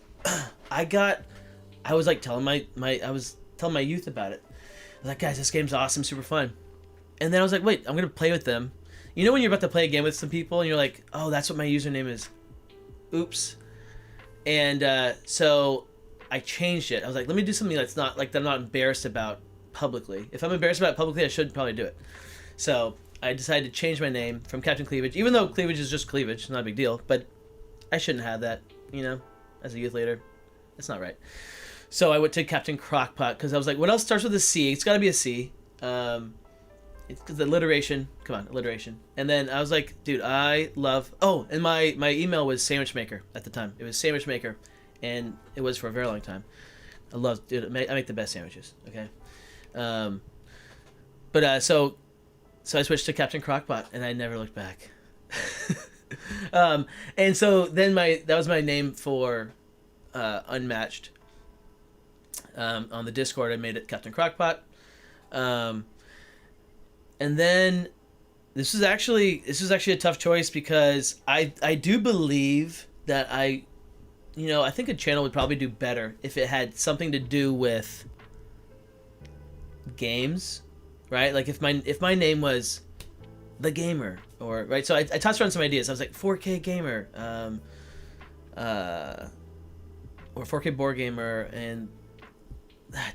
I was like telling my youth about it. I was like, guys, this game's awesome, super fun. And then I was like, wait, I'm gonna play with them. You know when you're about to play a game with some people and you're like, oh, that's what my username is. Oops. And so I changed it. I was like, let me do something that's not like that I'm not embarrassed about publicly. If I'm embarrassed about it publicly, I should probably do it. So I decided to change my name from Captain Cleavage, even though cleavage is just cleavage. It's not a big deal, but I shouldn't have that, as a youth leader. It's not right. So I went to Captain Crockpot because I was like, what else starts with a C? It's got to be a C. It's because alliteration. Come on, alliteration. And then I was like, dude, I love... Oh, and my email was Sandwich Maker at the time. It was Sandwich Maker, and it was for a very long time. I love... Dude, I make the best sandwiches, okay? So I switched to Captain Crockpot, and I never looked back. And so then that was my name for Unmatched. On the Discord, I made it Captain Crockpot. And then this is actually a tough choice because I do believe that I think a channel would probably do better if it had something to do with games, right? Like if my name was The Gamer, or right. So I tossed around some ideas. I was like 4K Gamer, or 4K Board Gamer, and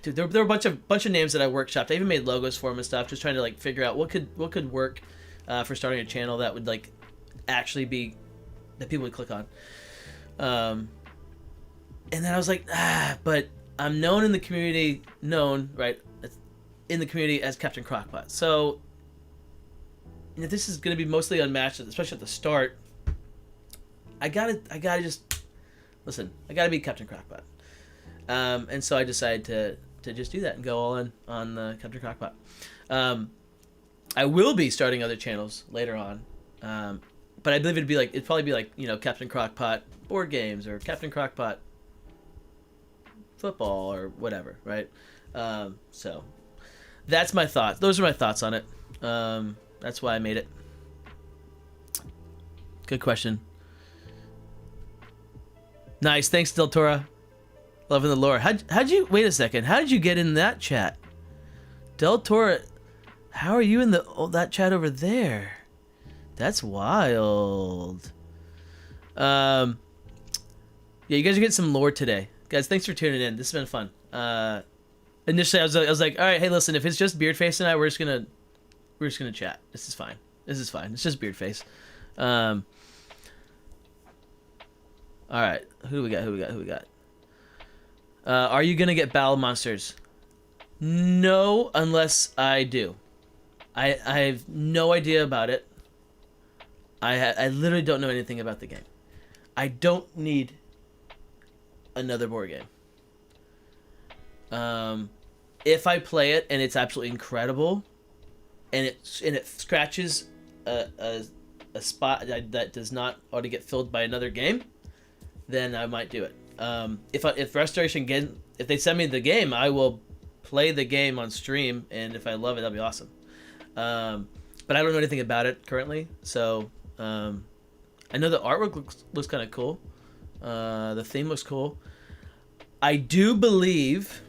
dude, there were a bunch of names that I workshopped. I even made logos for them and stuff, just trying to like figure out what could work for starting a channel that would like actually be that people would click on. And then I was like, but I'm known in the community, in the community as Captain Crockpot. So this is going to be mostly Unmatched, especially at the start. I gotta just listen. I gotta be Captain Crockpot. And so I decided to just do that and go all in on the Captain Crockpot. I will be starting other channels later on, but I believe it'd probably be like Captain Crockpot board games or Captain Crockpot football or whatever, right? So that's my thoughts. Those are my thoughts on it. That's why I made it. Good question. Nice, thanks, Del Toro. Loving the lore. How'd you... Wait a second. How did you get in that chat? Del Toro... How are you in that chat over there? That's wild. Yeah, you guys are getting some lore today. Guys, thanks for tuning in. This has been fun. Initially, I was like, all right, hey, listen, if it's just Beardface and I, we're just gonna chat. This is fine. It's just Beardface. All right. Who we got? Are you gonna get battle monsters? No, unless I do. I have no idea about it. I literally don't know anything about the game. I don't need another board game. If I play it and it's absolutely incredible, and it scratches a spot that does not already get filled by another game, then I might do it. If Restoration Again, if they send me the game, I will play the game on stream, and if I love it, that'll be awesome. But I don't know anything about it currently, so I know the artwork looks kind of cool. The theme looks cool. I do believe,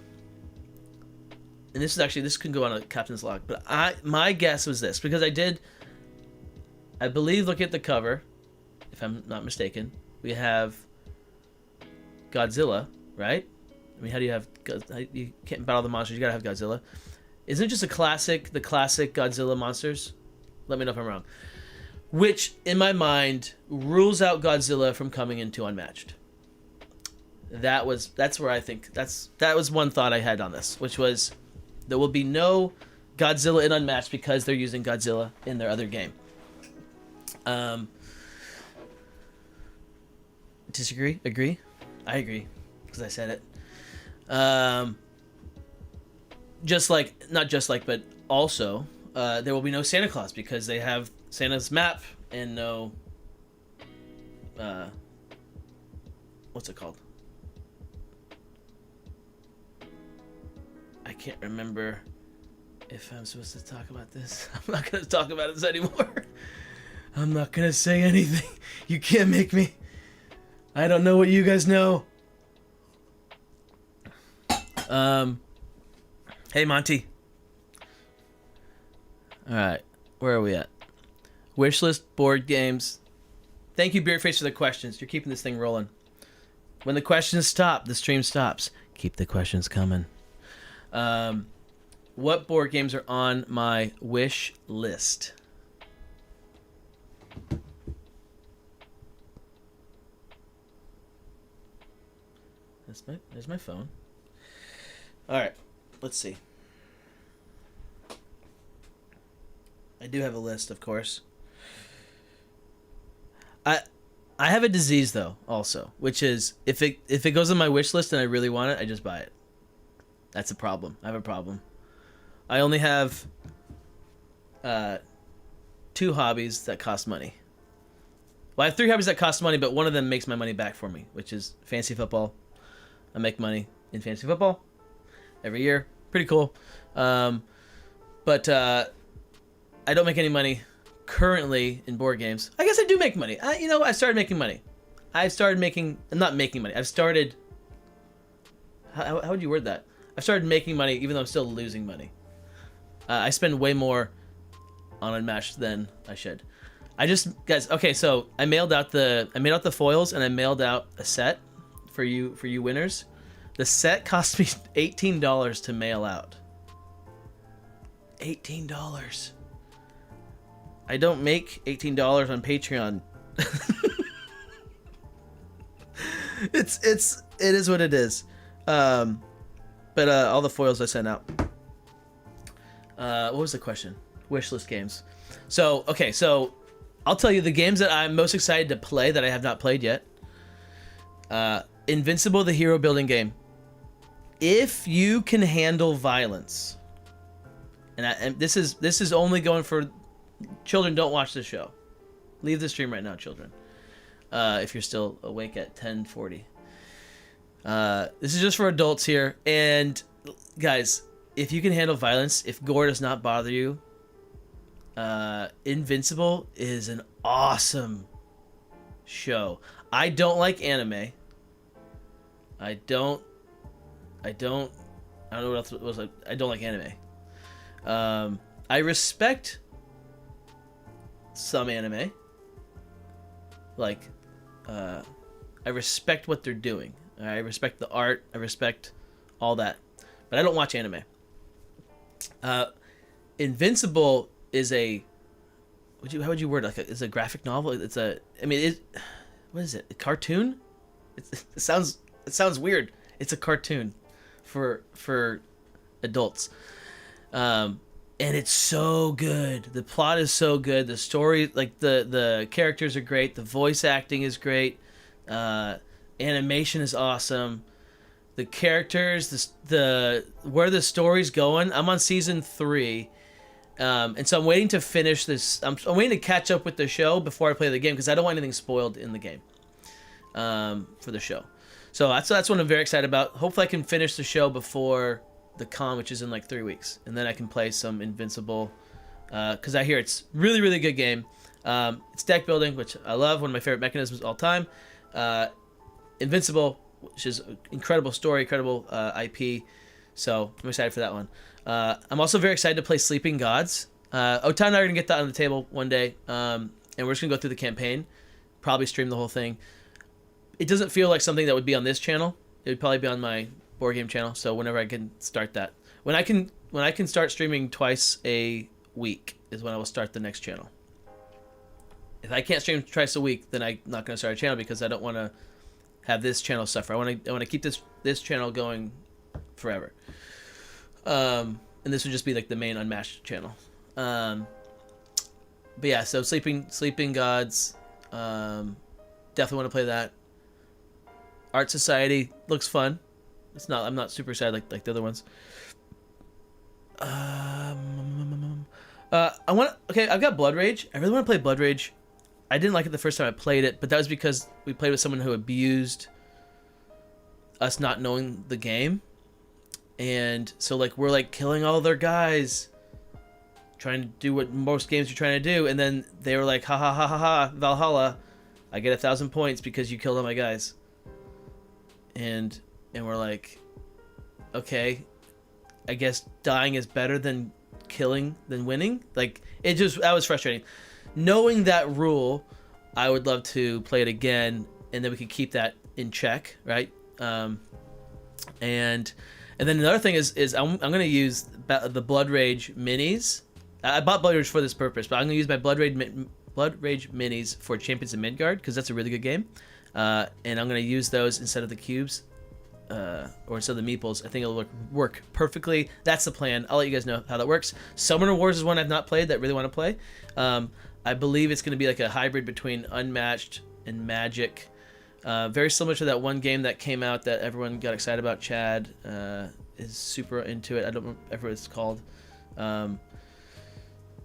and this can go on a captain's log, but my guess was this, because I believe, look at the cover, if I'm not mistaken, we have Godzilla, right? I mean, how do you have... You can't battle the monsters, you gotta have Godzilla. Isn't it just the classic Godzilla monsters? Let me know if I'm wrong. Which, in my mind, rules out Godzilla from coming into Unmatched. That's where I think... That was one thought I had on this, which was there will be no Godzilla in Unmatched because they're using Godzilla in their other game. Disagree? Agree? I agree, because I said it. But also, there will be no Santa Claus because they have Santa's map and no, what's it called? I can't remember if I'm supposed to talk about this. I'm not going to talk about this anymore. I'm not going to say anything. You can't make me. I don't know what you guys know. Hey, Monty. Alright, where are we at? Wishlist, board games. Thank you, Beardface, for the questions. You're keeping this thing rolling. When the questions stop, the stream stops. Keep the questions coming. What board games are on my wish list? There's my phone. All right, let's see. I do have a list, of course. I have a disease though, also, which is if it goes on my wish list and I really want it, I just buy it. That's a problem. I have a problem. I only have 2 hobbies that cost money. Well, I have 3 hobbies that cost money, but one of them makes my money back for me, which is fantasy football. I make money in fantasy football every year. Pretty cool. But I don't make any money currently in board games. I guess I do make money. I started making money. I've started making... I'm not making money. I've started... How would you word that? I've started making money even though I'm still losing money. I spend way more on Unmatched than I should. Guys, okay, so I mailed out the foils and I mailed out a set for you winners. The set cost me $18 to mail out. $18. I don't make $18 on Patreon. It is what it is. But all the foils I sent out. What was the question? Wishlist games. So I'll tell you the games that I'm most excited to play that I have not played yet. Invincible, the hero building game. If you can handle violence, and this is only going for children. Don't watch this show. Leave the stream right now, children. If you're still awake at 10:40. This is just for adults here. And guys, if you can handle violence, if gore does not bother you, Invincible is an awesome show. I don't like anime. I don't know what else it was like. I don't like anime. I respect some anime. Like, I respect what they're doing. I respect the art. I respect all that. But I don't watch anime. Invincible is how would you word it? It's a graphic novel. What is it? A cartoon? It sounds weird. It's a cartoon for adults. And it's so good. The plot is so good. The story, like the characters are great. The voice acting is great. Animation is awesome. The characters, where the story's going. I'm on season 3, and so I'm waiting to finish this. I'm waiting to catch up with the show before I play the game because I don't want anything spoiled in the game for the show. So that's what I'm very excited about. Hopefully, I can finish the show before the con, which is in like 3 weeks, and then I can play some Invincible because I hear it's really, really good game. It's deck building, which I love. One of my favorite mechanisms of all time. Invincible, which is an incredible story, incredible IP. So I'm excited for that one. I'm also very excited to play Sleeping Gods. Otan and I are going to get that on the table one day, and we're just going to go through the campaign, probably stream the whole thing. It doesn't feel like something that would be on this channel. It would probably be on my board game channel, so whenever I can start that. When I can start streaming twice a week is when I will start the next channel. If I can't stream twice a week, then I'm not going to start a channel because I don't want to have this channel suffer. I want to keep this channel going forever. And this would just be like the main Unmatched channel. But yeah, so Sleeping Gods, definitely want to play that. Art Society looks fun. I'm not super excited like the other ones. I've got Blood Rage. I really want to play Blood Rage. I didn't like it the first time I played it, but that was because we played with someone who abused us not knowing the game. And so we're killing all their guys, trying to do what most games you're trying to do, and then they were like, ha ha ha ha ha, Valhalla, I get 1,000 points because you killed all my guys. And we're like, okay, I guess dying is better than winning. That was frustrating. Knowing that rule, I would love to play it again, and then we could keep that in check, right? And then another thing is I'm gonna use the Blood Rage minis. I bought Blood Rage for this purpose, but I'm gonna use my Blood Rage minis for Champions of Midgard because that's a really good game, and I'm gonna use those instead of the cubes, or instead of the meeples. I think it'll work perfectly. That's the plan. I'll let you guys know how that works. Summoner Wars is one I've not played that I really want to play. I believe it's gonna be like a hybrid between Unmatched and Magic. Very similar to that one game that came out that everyone got excited about. Chad is super into it. I don't remember what it's called.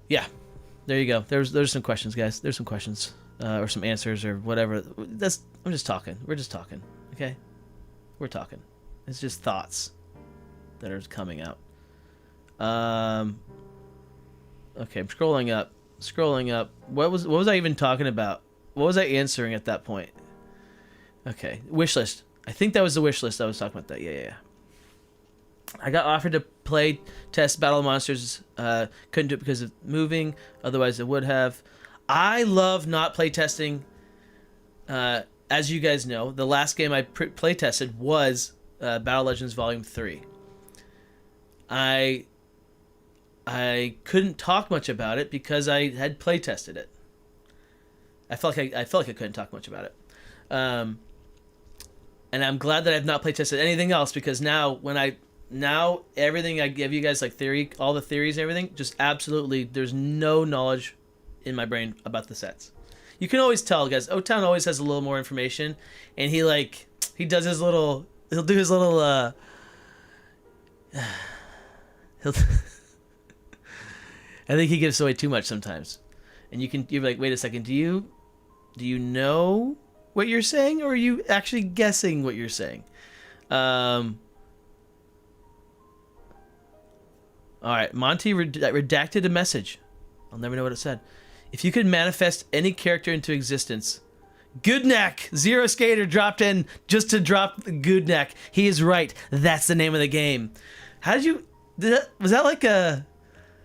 Yeah, there you go. There's some questions, guys. There's some questions or some answers or whatever. I'm just talking. We're just talking. Okay, we're talking. It's just thoughts that are coming out. Okay, I'm scrolling up. What was I even talking about? What was I answering at that point? Okay, wish list. I think that was the wish list I was talking about. That yeah. I got offered to play test Battle Monsters. Couldn't do it because of moving. Otherwise, I would have. I love not play testing. As you guys know, the last game I play tested was Battle Legends Volume 3. I couldn't talk much about it because I had play tested it. I felt like I couldn't talk much about it. And I'm glad that I've not play tested anything else because now everything I give you guys, like theory, all the theories and everything, just absolutely there's no knowledge in my brain about the sets. You can always tell, guys. O-Town always has a little more information, and he'll do his little I think he gives away too much sometimes. And you're like, wait a second, do you know what you're saying, or are you actually guessing what you're saying? All right, Monty redacted a message. I'll never know what it said. If you could manifest any character into existence, Goodneck, Zero Skater dropped in just to drop Goodneck. He is right. That's the name of the game. How did you? Was that like a?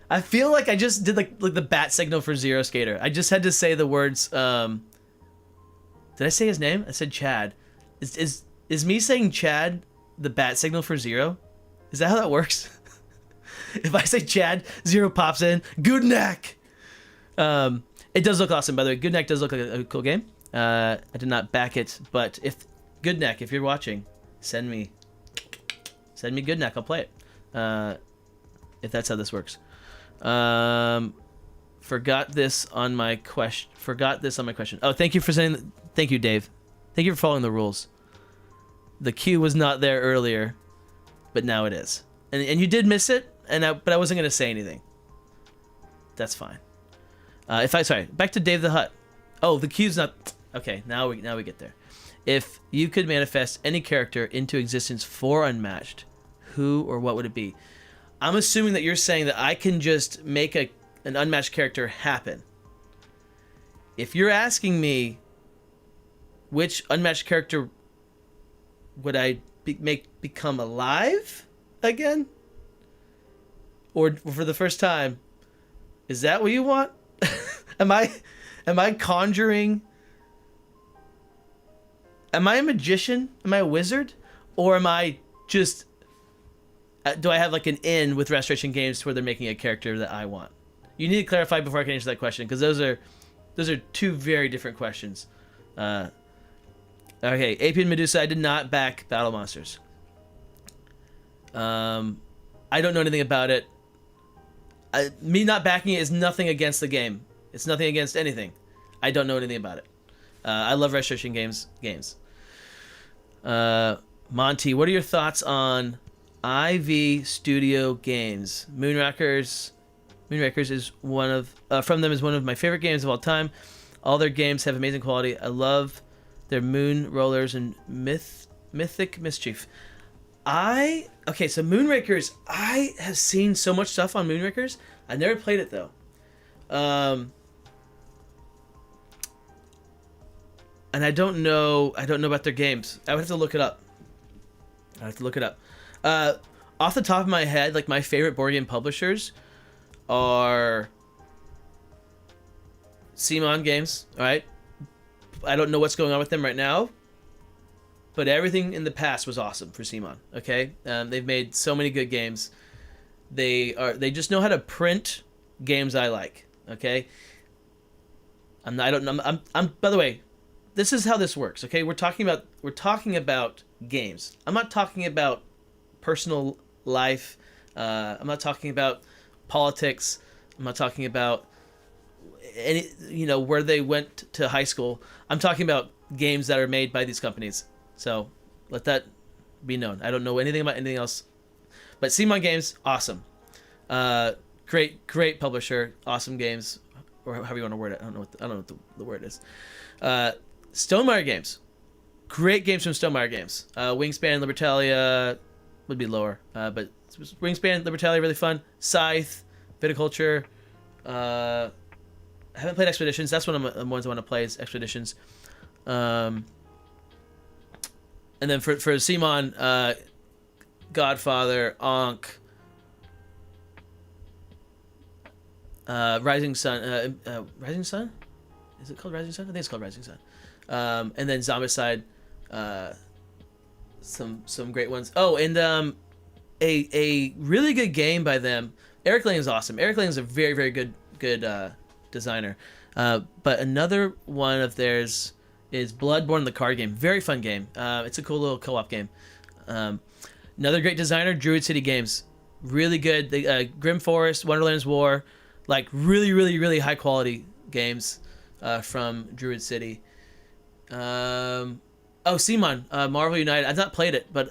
I feel like I just did like the bat signal for Zero Skater. I just had to say the words. Did I say his name? I said Chad. Is me saying Chad the bat signal for Zero? Is that how that works? If I say Chad, Zero pops in. Goodneck. It does look awesome, by the way. Goodneck does look like a cool game. I did not back it, but if Goodneck, if you're watching, send me Goodneck. I'll play it. If that's how this works. Forgot this on my question. Oh, thank you for saying. Thank you, Dave. Thank you for following the rules. The queue was not there earlier, but now it is. And you did miss it, but I wasn't gonna say anything. That's fine. Back to Dave the Hutt. Oh, the queue's not. Okay, now we get there. If you could manifest any character into existence for Unmatched, who or what would it be? I'm assuming that you're saying that I can just make an Unmatched character happen. If you're asking me which Unmatched character would I make become alive again? Or for the first time, is that what you want? Am I conjuring? Am I a magician? Am I a wizard? Or am I just... do I have like an in with Restoration Games where they're making a character that I want? You need to clarify before I can answer that question, because those are two very different questions. Okay, Apian Medusa, I did not back Battle Monsters. I don't know anything about it. Me not backing it is nothing against the game. It's nothing against anything. I don't know anything about it. I love Restoration Games. Monty, what are your thoughts on IV Studio Games? Moonrakers is one of my favorite games of all time. All their games have amazing quality. I love their Moon Rollers and Mythic Mischief. So Moonrakers, I have seen so much stuff on Moonrakers. I never played it though. And I don't know about their games. I would have to look it up. Off the top of my head, like my favorite board game publishers are Simon Games, all right? I don't know what's going on with them right now, but everything in the past was awesome for CMON. Okay, they've made so many good games. They just know how to print games I like. Okay, I'm by the way, this is how this works. Okay, we're talking about games. I'm not talking about personal life. I'm not talking about politics. I'm not talking about any, where they went to high school. I'm talking about games that are made by these companies. So let that be known. I don't know anything about anything else. But CMON Games, awesome. Great publisher, awesome games, or however you want to word it. I don't know what the word is. Stonemaier Games, great games from Stonemaier Games. Wingspan, Libertalia would be lower, but Wingspan, Libertalia, really fun. Scythe, Viticulture. I haven't played Expeditions. That's one of the ones I want to play is Expeditions. And then for CMON, Godfather, Ankh, Rising Sun. Rising Sun? Is it called Rising Sun? I think it's called Rising Sun. And then Zombicide. Some great ones. Oh, and a really good game by them. Eric Lang is awesome. Eric Lang is a very, very good designer. But another one of theirs is Bloodborne, the card game. Very fun game. It's a cool little co-op game. Another great designer, Druid City Games. Really good. Grim Forest, Wonderland's War. Like really, really, really high quality games from Druid City. CMON, Marvel United. I've not played it, but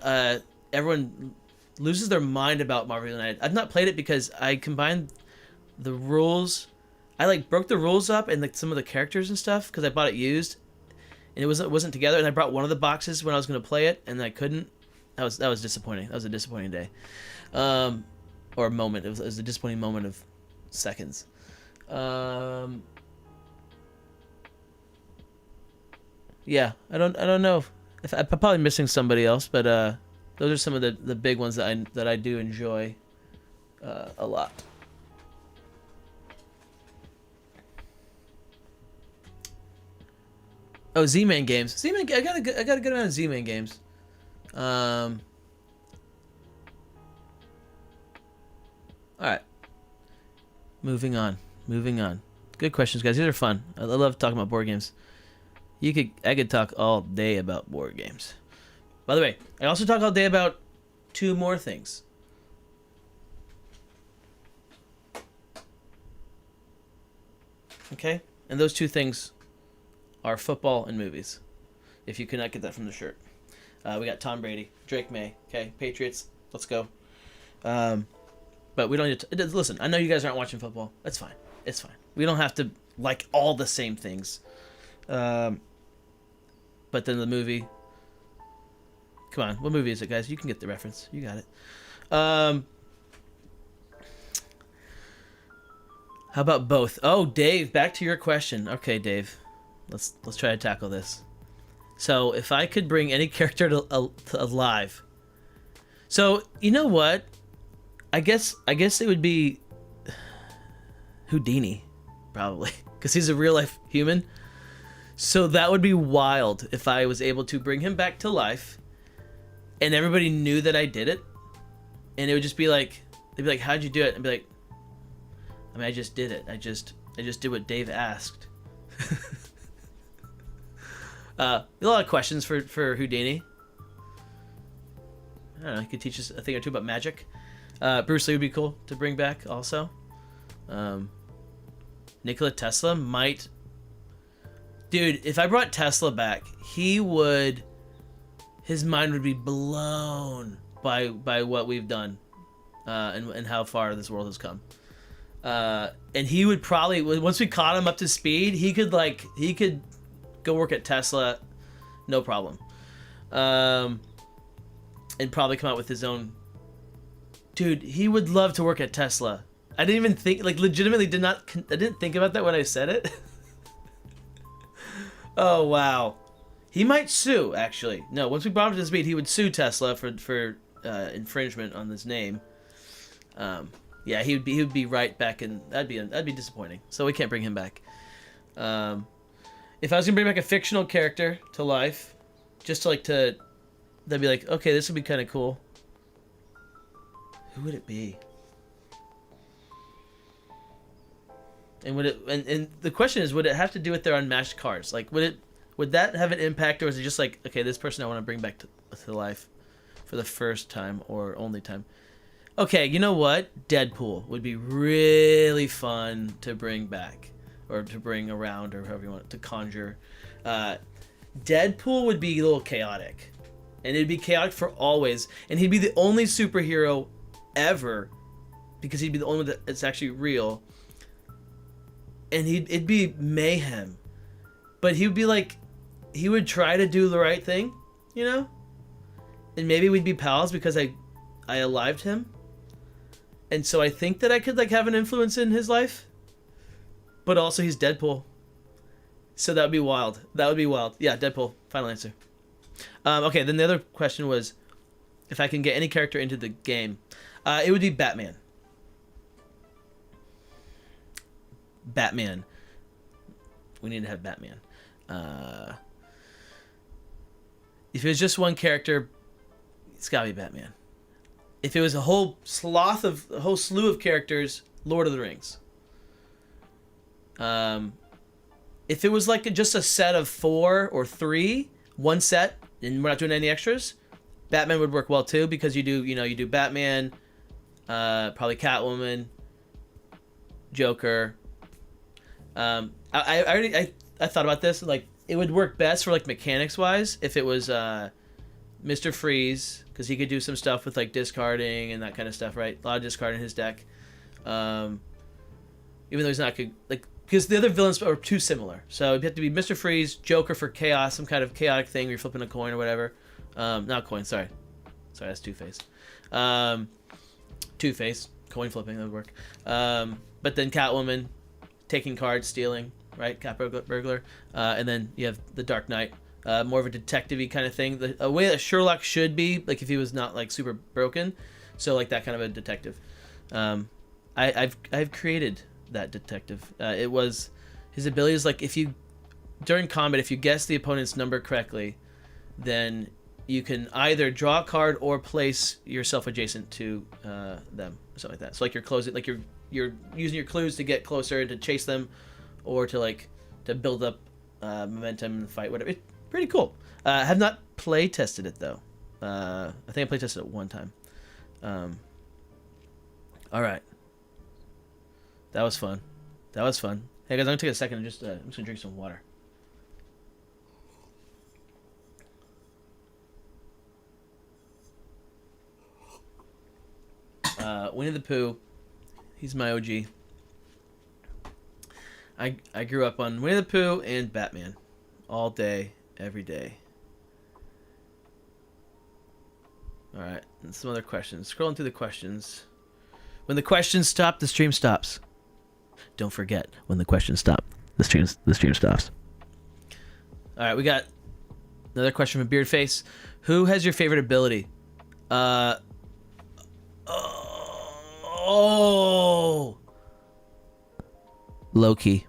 everyone loses their mind about Marvel United. I've not played it because I combined the rules. I broke the rules up and some of the characters and stuff because I bought it used, and it wasn't together. And I brought one of the boxes when I was going to play it, and I couldn't. That was disappointing. That was a disappointing day, or moment. It was a disappointing moment of seconds. Yeah, I don't know if I'm probably missing somebody else, but those are some of the big ones that I do enjoy a lot. Oh, Z-Man games. Z-Man, I got a good amount of Z-Man games. All right. Moving on. Good questions, guys. These are fun. I love talking about board games. I could talk all day about board games. By the way, I also talk all day about two more things. Okay? And those two things are football and movies. If you could not get that from the shirt. We got Tom Brady, Drake May, okay? Patriots, let's go. But we don't need to... Listen, I know you guys aren't watching football. That's fine. It's fine. We don't have to like all the same things. But then the movie... Come on, what movie is it, guys? You can get the reference. You got it. How about both? Oh, Dave, back to your question. Okay, Dave. Let's try to tackle this. So, if I could bring any character to alive. So, you know what? I guess it would be Houdini, probably, because he's a real life human. So that would be wild if I was able to bring him back to life, and everybody knew that I did it, and it would just be like, they'd be like, "How'd you do it?" I'd be like, "I mean, I just did it. I just did what Dave asked." A lot of questions for Houdini. I don't know. He could teach us a thing or two about magic. Bruce Lee would be cool to bring back also. Nikola Tesla might... Dude, if I brought Tesla back, his mind would be blown by what we've done and how far this world has come. And he would probably, once we caught him up to speed, he could go work at Tesla, no problem. And probably come out with his own... Dude, he would love to work at Tesla. I didn't even think, legitimately I didn't think about that when I said it. Oh, wow. He might sue, actually. No, once we brought him to speed, he would sue Tesla for infringement on his name. Yeah, he would be right back in... That'd be disappointing. So we can't bring him back. If I was gonna bring back a fictional character to life, just to that'd be like, okay, this would be kind of cool. Who would it be? And and the question is, would it have to do with their unmatched cards? Like, would that have an impact, or is it just like, okay, this person I want to bring back to life for the first time or only time? Okay, you know what? Deadpool would be really fun to bring back, or to bring around, or however you want it, to conjure. Deadpool would be a little chaotic, and it'd be chaotic for always, and he'd be the only superhero ever, because he'd be the only one that's actually real. And it'd be mayhem, but he would be like, he would try to do the right thing, you know, and maybe we'd be pals because I alived him, and so I think that I could like have an influence in his life, but also he's Deadpool, so that would be wild. That would be wild. Yeah, Deadpool. Final answer. Okay, then the other question was, if I can get any character into the game, it would be Batman. Batman. We need to have Batman. If it was just one character, it's gotta be Batman. If it was a whole slew of characters, Lord of the Rings. If it was like just a set of 4 or 3, one set, and we're not doing any extras, Batman would work well too, because you do Batman, probably Catwoman, Joker. I thought about this, like it would work best for like mechanics wise if it was Mr. Freeze, because he could do some stuff with like discarding and that kind of stuff, right? A lot of discard in his deck. Even though he's not good, like, because the other villains are too similar, so it'd have to be Mr. Freeze, Joker for chaos, some kind of chaotic thing where you're flipping a coin or whatever. Not coin, sorry, that's Two-Face. Two-Face, coin flipping, that would work. But then Catwoman, taking cards, stealing, right? Cat burglar. And then you have the Dark Knight, more of a detective-y kind of thing. A way that Sherlock should be, like if he was not like super broken. So like that kind of a detective. I've created that detective. It was his ability is like, if you during combat, if you guess the opponent's number correctly, then you can either draw a card or place yourself adjacent to them, or something like that. So like you're closing, like you're using your clues to get closer and to chase them, or to build up momentum in the fight, whatever. It's pretty cool. Have not play tested it though. I think I play tested it one time. All right. That was fun. Hey guys, I'm gonna take a second and I'm just gonna drink some water. Winnie the Pooh, he's my OG. I grew up on Winnie the Pooh and Batman, all day, every day. All right, and some other questions. Scrolling through the questions. When the questions stop, the stream stops. Don't forget, when the questions stop, the stream stops. All right, we got another question from Beardface. Who has your favorite ability? Loki.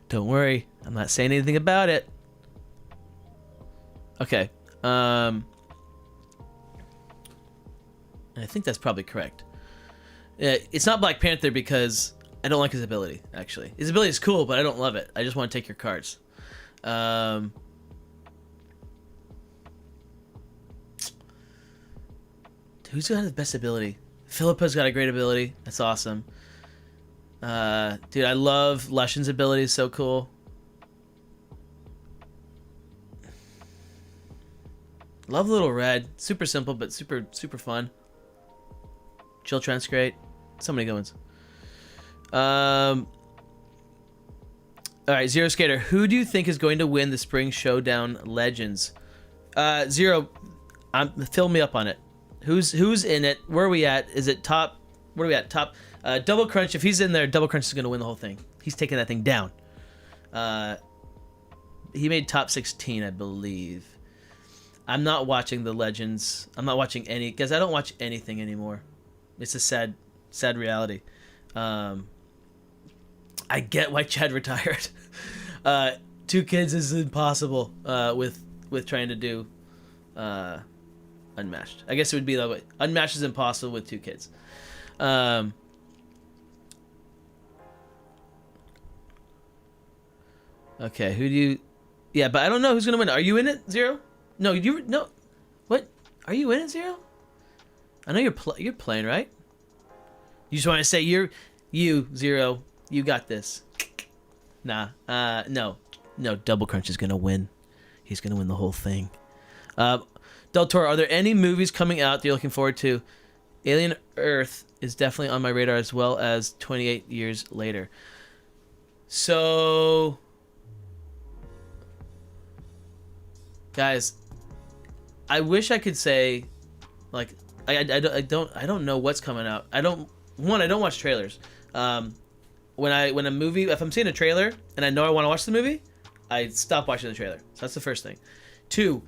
Don't worry, I'm not saying anything about it. Okay. I think that's probably correct. It's not Black Panther because I don't like his ability, actually. His ability is cool, but I don't love it. I just want to take your cards. Who's got the best ability? Philippa's got a great ability. That's awesome. Dude, I love Lushen's ability. It's so cool. Love Little Red. Super simple, but super fun. Chill Trent's great. So many good ones. All right, Zero Skater. Who do you think is going to win the Spring Showdown Legends? Zero, fill me up on it. Who's in it? Where are we at? Is it top? Where are we at? Top. Double Crunch. If he's in there, Double Crunch is going to win the whole thing. He's taking that thing down. He made top 16, I believe. I'm not watching the Legends. I'm not watching any, because I don't watch anything anymore. It's a sad reality. I get why Chad retired. 2 kids is impossible with trying to do Unmatched. I guess it would be that way. Unmatched is impossible with 2 kids. Okay, who do you... Yeah, but I don't know who's gonna win. Are you in it, Zero? No, no. What? Are you in it, Zero? I know you're playing, right? You just want to say you Zero. You got this. Nah. No. Double Crunch is gonna win. He's gonna win the whole thing. Del Toro, are there any movies coming out that you're looking forward to? Alien Earth is definitely on my radar, as well as 28 Years Later. So, guys, I wish I could say, like, I don't know what's coming out. I don't watch trailers. When a movie, if I'm seeing a trailer and I know I want to watch the movie, I stop watching the trailer. So that's the first thing. 2,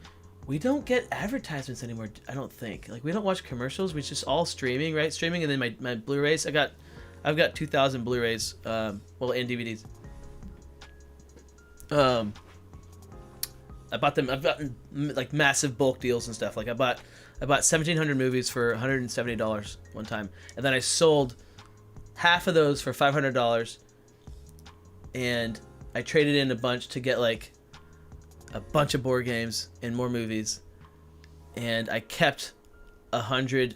we don't get advertisements anymore. I don't think. Like, we don't watch commercials. We just all streaming, right? Streaming, and then my Blu-rays. I've got 2,000 Blu-rays, and DVDs. I bought them. I've gotten like massive bulk deals and stuff. Like I bought 1,700 movies for $170 one time, and then I sold half of those for $500, and I traded in a bunch to get like a bunch of board games and more movies, and I kept 100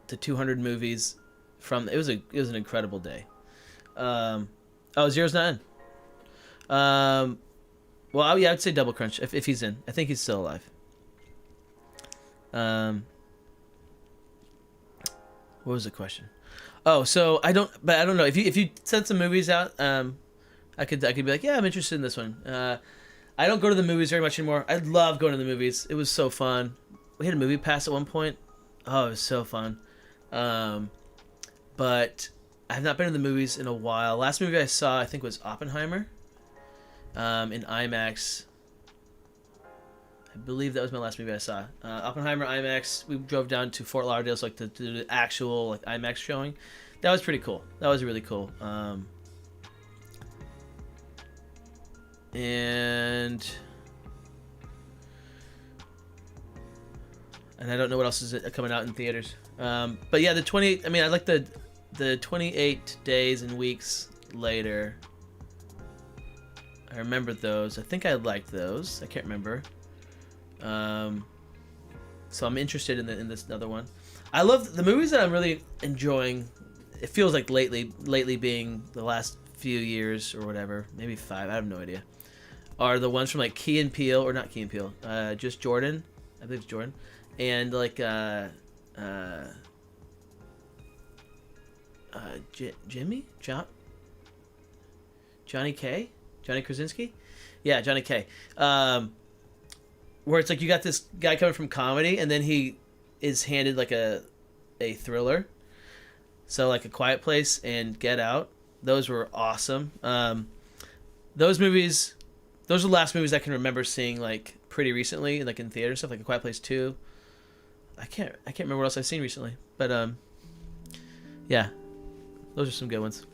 to 200 movies from. It was an incredible day. Zero's not in. Well, yeah, I'd say Double Crunch if he's in. I think he's still alive. What was the question? Oh, so I don't know if you sent some movies out. I could be like, yeah, I'm interested in this one. I don't go to the movies very much anymore. I love going to the movies. It was so fun. We had a movie pass at one point. Oh, it was so fun. But I have not been to the movies in a while. Last movie I saw, I think, was Oppenheimer. In IMAX. I believe that was my last movie I saw. Oppenheimer IMAX. We drove down to Fort Lauderdale so, to do the actual like IMAX showing. That was pretty cool. That was really cool. And I don't know what else is coming out in theaters. But yeah, the 28. I mean, I like the 28 days and weeks later. I remember those. I think I liked those. I can't remember. So I'm interested in this other one. I love the movies that I'm really enjoying. It feels like lately being the last few years or whatever, maybe 5. I have no idea. Are the ones from like Key and Peele, or not Key and Peele, just Jordan. I believe it's Jordan, and like Johnny K. Johnny Krasinski? Yeah, Johnny K. Where it's like you got this guy coming from comedy, and then he is handed like a thriller. So like A Quiet Place and Get Out. Those were awesome. Those movies, those are the last movies I can remember seeing like pretty recently, like in theater stuff, like A Quiet Place 2. I can't remember what else I've seen recently. But yeah. Those are some good ones.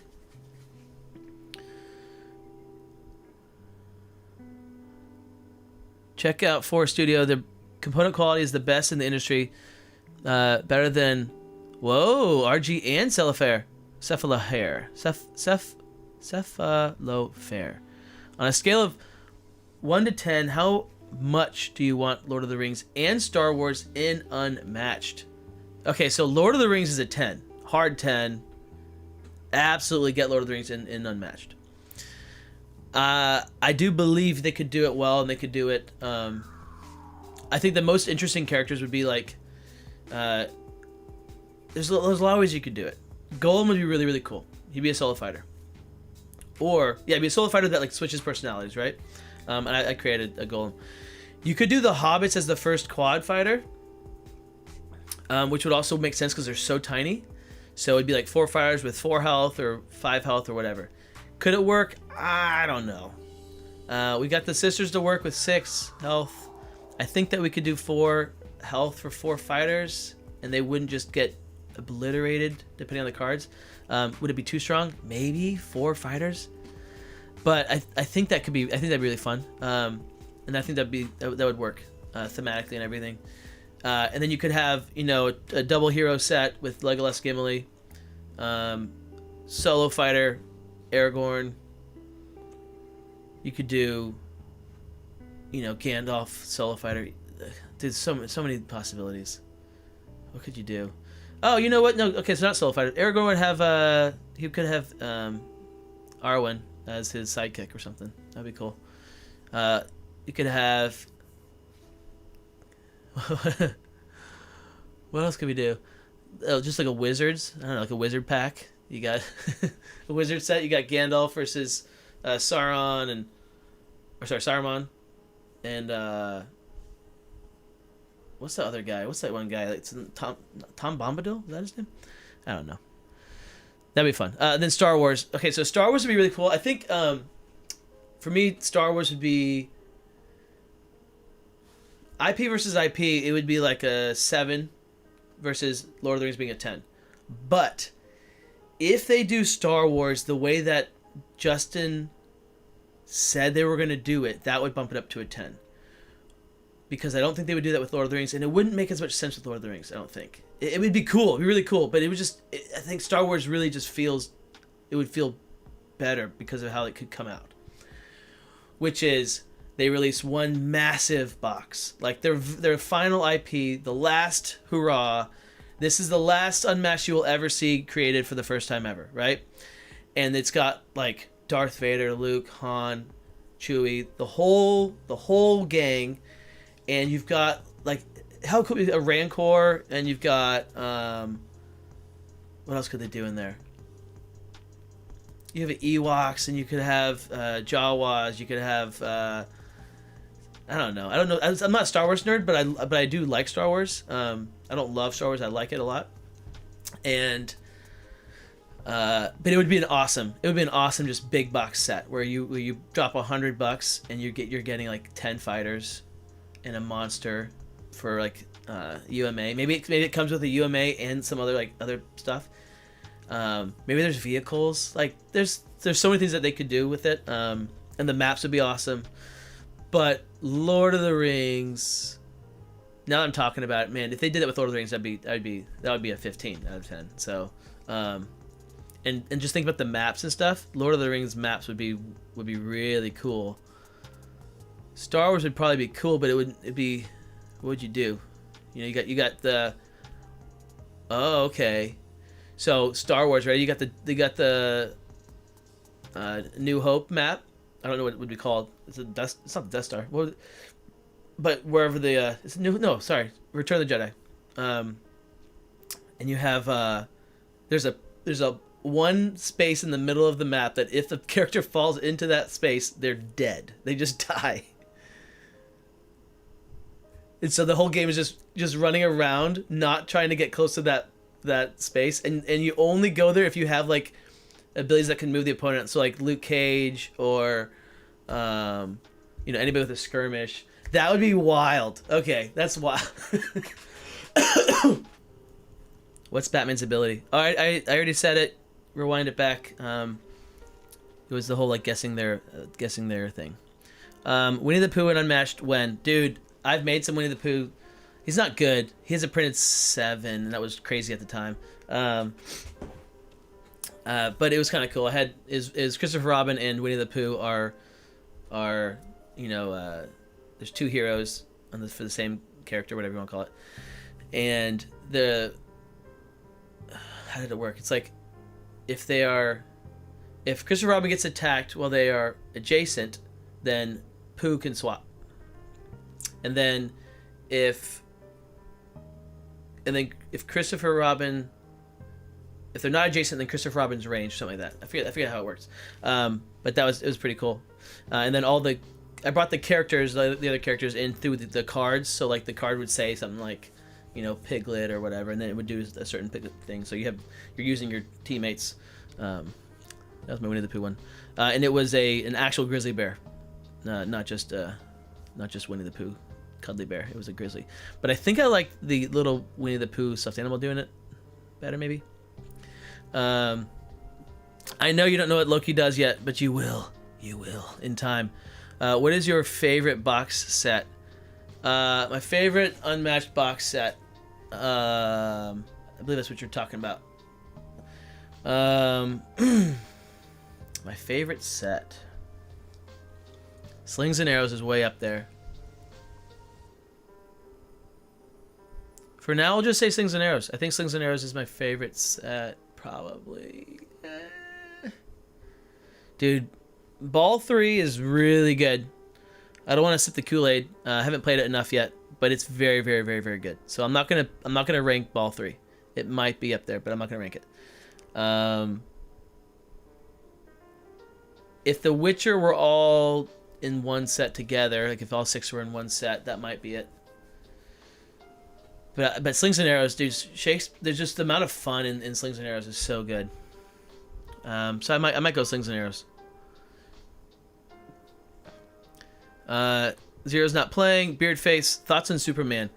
Check out Forest Studio. The component quality is the best in the industry. Better than, RG and Cephalofair. Cephalofair. On a scale of 1 to 10, how much do you want Lord of the Rings and Star Wars in Unmatched? Okay, so Lord of the Rings is a 10. Hard 10. Absolutely get Lord of the Rings in Unmatched. I do believe they could do it well, and they could do it. I think the most interesting characters would be like, there's a lot of ways you could do it. Golem would be really, really cool. He'd be a solo fighter, or he'd be a solo fighter that like switches personalities, right? And I created a Golem. You could do the Hobbits as the first quad fighter, which would also make sense because they're so tiny. So it'd be like 4 fighters with 4 health or 5 health or whatever. Could it work? I don't know. We got the sisters to work with 6 health. I think that we could do 4 health for 4 fighters, and they wouldn't just get obliterated depending on the cards. Would it be too strong? Maybe 4 fighters. But I think that could be. I think that'd be really fun. And I think that would work thematically and everything. And then you could have, you know, a double hero set with Legolas, Gimli, solo fighter, Aragorn. You could do, you know, Gandalf, solo fighter. There's so many possibilities. What could you do? Oh, you know what? No, okay, so not solo fighter. Aragorn would have he could have Arwen as his sidekick or something. That'd be cool. You could have. What else could we do? Oh, just like a wizards. I don't know, like a wizard pack. You got a wizard set. You got Gandalf versus Saruman, and what's the other guy? What's that one guy? Like Tom Bombadil? Is that his name? I don't know. That'd be fun. Then Star Wars. Okay, so Star Wars would be really cool. I think for me, Star Wars would be IP versus IP. It would be like a 7 versus Lord of the Rings being a 10. But if they do Star Wars the way that Justin said they were going to do it, that would bump it up to a 10. Because I don't think they would do that with Lord of the Rings, and it wouldn't make as much sense with Lord of the Rings, I don't think. It would be cool, it'd be really cool, but it would just, I think Star Wars really just feels, it would feel better because of how it could come out. Which is, they release one massive box. Like, their final IP, the last hurrah. This is the last Unmatched you will ever see created for the first time ever, right? And it's got, like, Darth Vader, Luke, Han, Chewie, the whole gang. And you've got, like, how could be a Rancor, and you've got, what else could they do in there? You have Ewoks, and you could have Jawas, you could have, I don't know. I'm not a Star Wars nerd, but I do like Star Wars. I don't love Star Wars, I like it a lot. And, but it would be an awesome just big box set where you drop $100 and you're getting like 10 fighters and a monster for like UMA. Maybe it comes with a UMA and some other stuff. Maybe there's vehicles. Like there's so many things that they could do with it. And the maps would be awesome. But Lord of the Rings. Now that I'm talking about it, man, if they did that with Lord of the Rings, that would be a 15 out of 10. So, and just think about the maps and stuff. Lord of the Rings maps would be really cool. Star Wars would probably be cool, but it'd be, what would you do? You know, you got the. Oh, okay. So Star Wars, right? You got the New Hope map. I don't know what it would be called. It's not the Death Star. But wherever the Return of the Jedi. And you have there's a one space in the middle of the map that if the character falls into that space, they're dead. They just die. And so the whole game is just running around, not trying to get close to that space, and you only go there if you have like abilities that can move the opponent. So like Luke Cage or anybody with a skirmish. That would be wild. Okay, that's wild. What's Batman's ability? All right, I already said it. Rewind it back. It was the whole like guessing their thing. Winnie the Pooh and Unmatched. When, dude, I've made some Winnie the Pooh. He's not good. He has a printed 7, and that was crazy at the time. But it was kind of cool. I had is Christopher Robin and Winnie the Pooh are there's 2 heroes for the same character, whatever you want to call it. And how did it work? It's like if Christopher Robin gets attacked while they are adjacent, then Pooh can swap. And then if Christopher Robin, if they're not adjacent, then Christopher Robin's range, something like that. I forget how it works. But it was pretty cool. And then I brought the other characters in through the cards. So like the card would say something like, Piglet or whatever, and then it would do a certain Piglet thing. So you're using your teammates. That was my Winnie the Pooh one, and it was an actual grizzly bear, not just Winnie the Pooh, cuddly bear. It was a grizzly. But I think I like the little Winnie the Pooh stuffed animal doing it better, maybe. I know you don't know what Loki does yet, but you will. You will, in time. What is your favorite box set? My favorite Unmatched box set. I believe that's what you're talking about. My favorite set. Slings and Arrows is way up there. For now, I'll just say Slings and Arrows. I think Slings and Arrows is my favorite set, probably. Dude, Ball 3 is really good. I don't want to sip the Kool-Aid. I haven't played it enough yet, but it's very, very, very, very good. So I'm not gonna rank Ball 3. It might be up there, but I'm not gonna rank it. If The Witcher were all in one set together, like if all 6 were in one set, that might be it. But Slings and Arrows, dude, there's just the amount of fun in Slings and Arrows is so good. So I might go Slings and Arrows. Zero's not playing. Beardface, thoughts on Superman?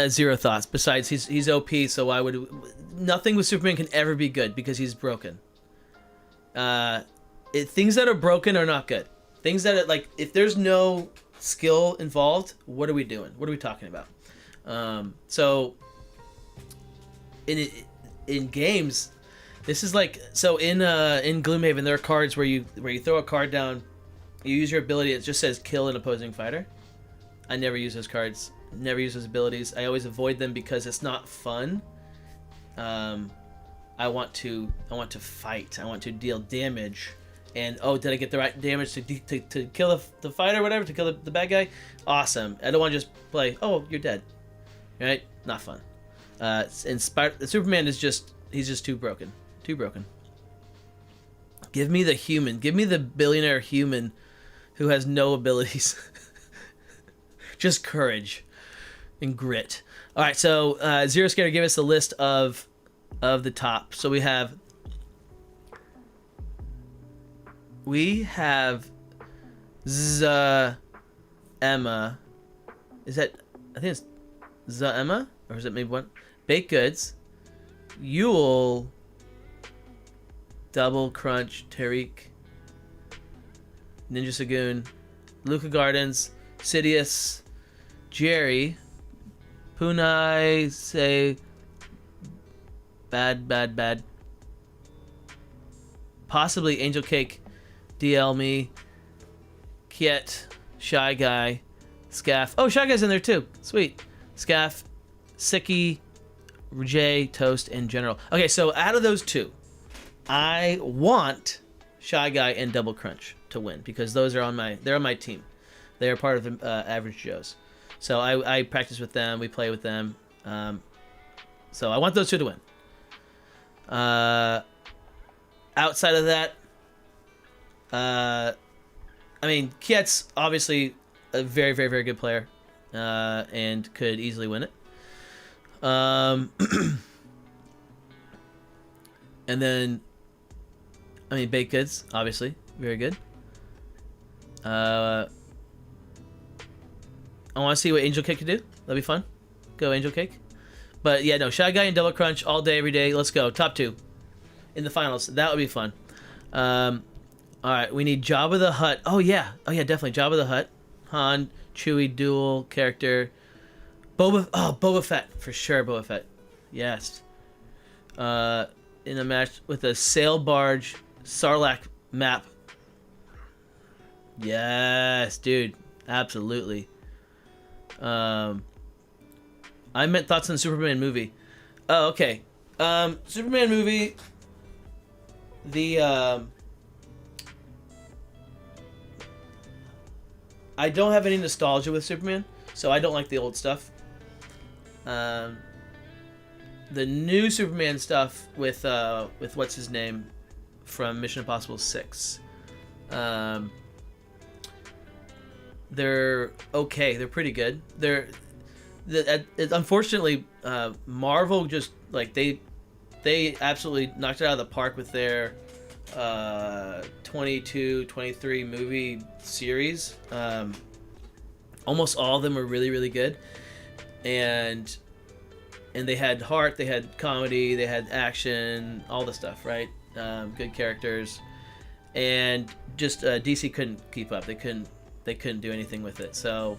Zero thoughts. Besides, he's OP, so why would nothing with Superman can ever be good because he's broken. Things that are broken are not good. Things that are, like, if there's no skill involved, what are we doing? What are we talking about? So in games, this is like, so in Gloomhaven there are cards where you throw a card down, you use your ability, it just says kill an opposing fighter. I never use those cards, never use those abilities. I always avoid them because it's not fun. I want to fight. I want to deal damage. And oh, did I get the right damage to kill the fighter or whatever, to kill the bad guy? Awesome. I don't want to just play, oh, you're dead. Right? Not fun. Superman is he's just too broken. Too broken. Give me the human. Give me the billionaire human who has no abilities. Just courage and grit. All right, so Zero Scatter gave us a list of the top. So we have Emma. Is that, I think it's Emma, or is it maybe one? Baked Goods, Yule, Double Crunch, Tariq, Ninja Sagoon, Luca Gardens, Sidious, Jerry, Punai, say, bad, possibly Angel Cake, DL Me, Kiet, Shy Guy, Scaff. Oh, Shy Guy's in there too. Sweet. Scaff, Sicky, Jay, Toast, and General. Okay, so out of those two, I want Shy Guy and Double Crunch to win because those are they're on my team. They are part of the Average Joes. So I practice with them. We play with them. So I want those two to win. Outside of that, I mean, Kiet's obviously a very, very, very good player, and could easily win it. And then, I mean, Baked Goods, obviously, very good. I want to see what Angel Cake can do. That'd be fun. Go Angel Cake. But yeah, no, Shy Guy and Double Crunch all day, every day. Let's go. Top 2 in the finals. That would be fun. All right, we need Jabba the Hutt. Oh yeah, definitely Jabba the Hutt. Han, Chewie dual character. Boba Fett for sure. Boba Fett, yes. In a match with a sail barge Sarlacc map. Yes, dude, absolutely. I meant thoughts on the Superman movie. Oh, okay. Superman movie. I don't have any nostalgia with Superman, so I don't like the old stuff. The new Superman stuff with what's his name from Mission Impossible 6. They're okay. They're pretty good. Unfortunately, Marvel just like they absolutely knocked it out of the park with their 22, 23 movie series. Almost all of them were really, really good, and they had heart, they had comedy, they had action, all the stuff, right? Good characters. and just DC couldn't keep up. They couldn't do anything with it. So,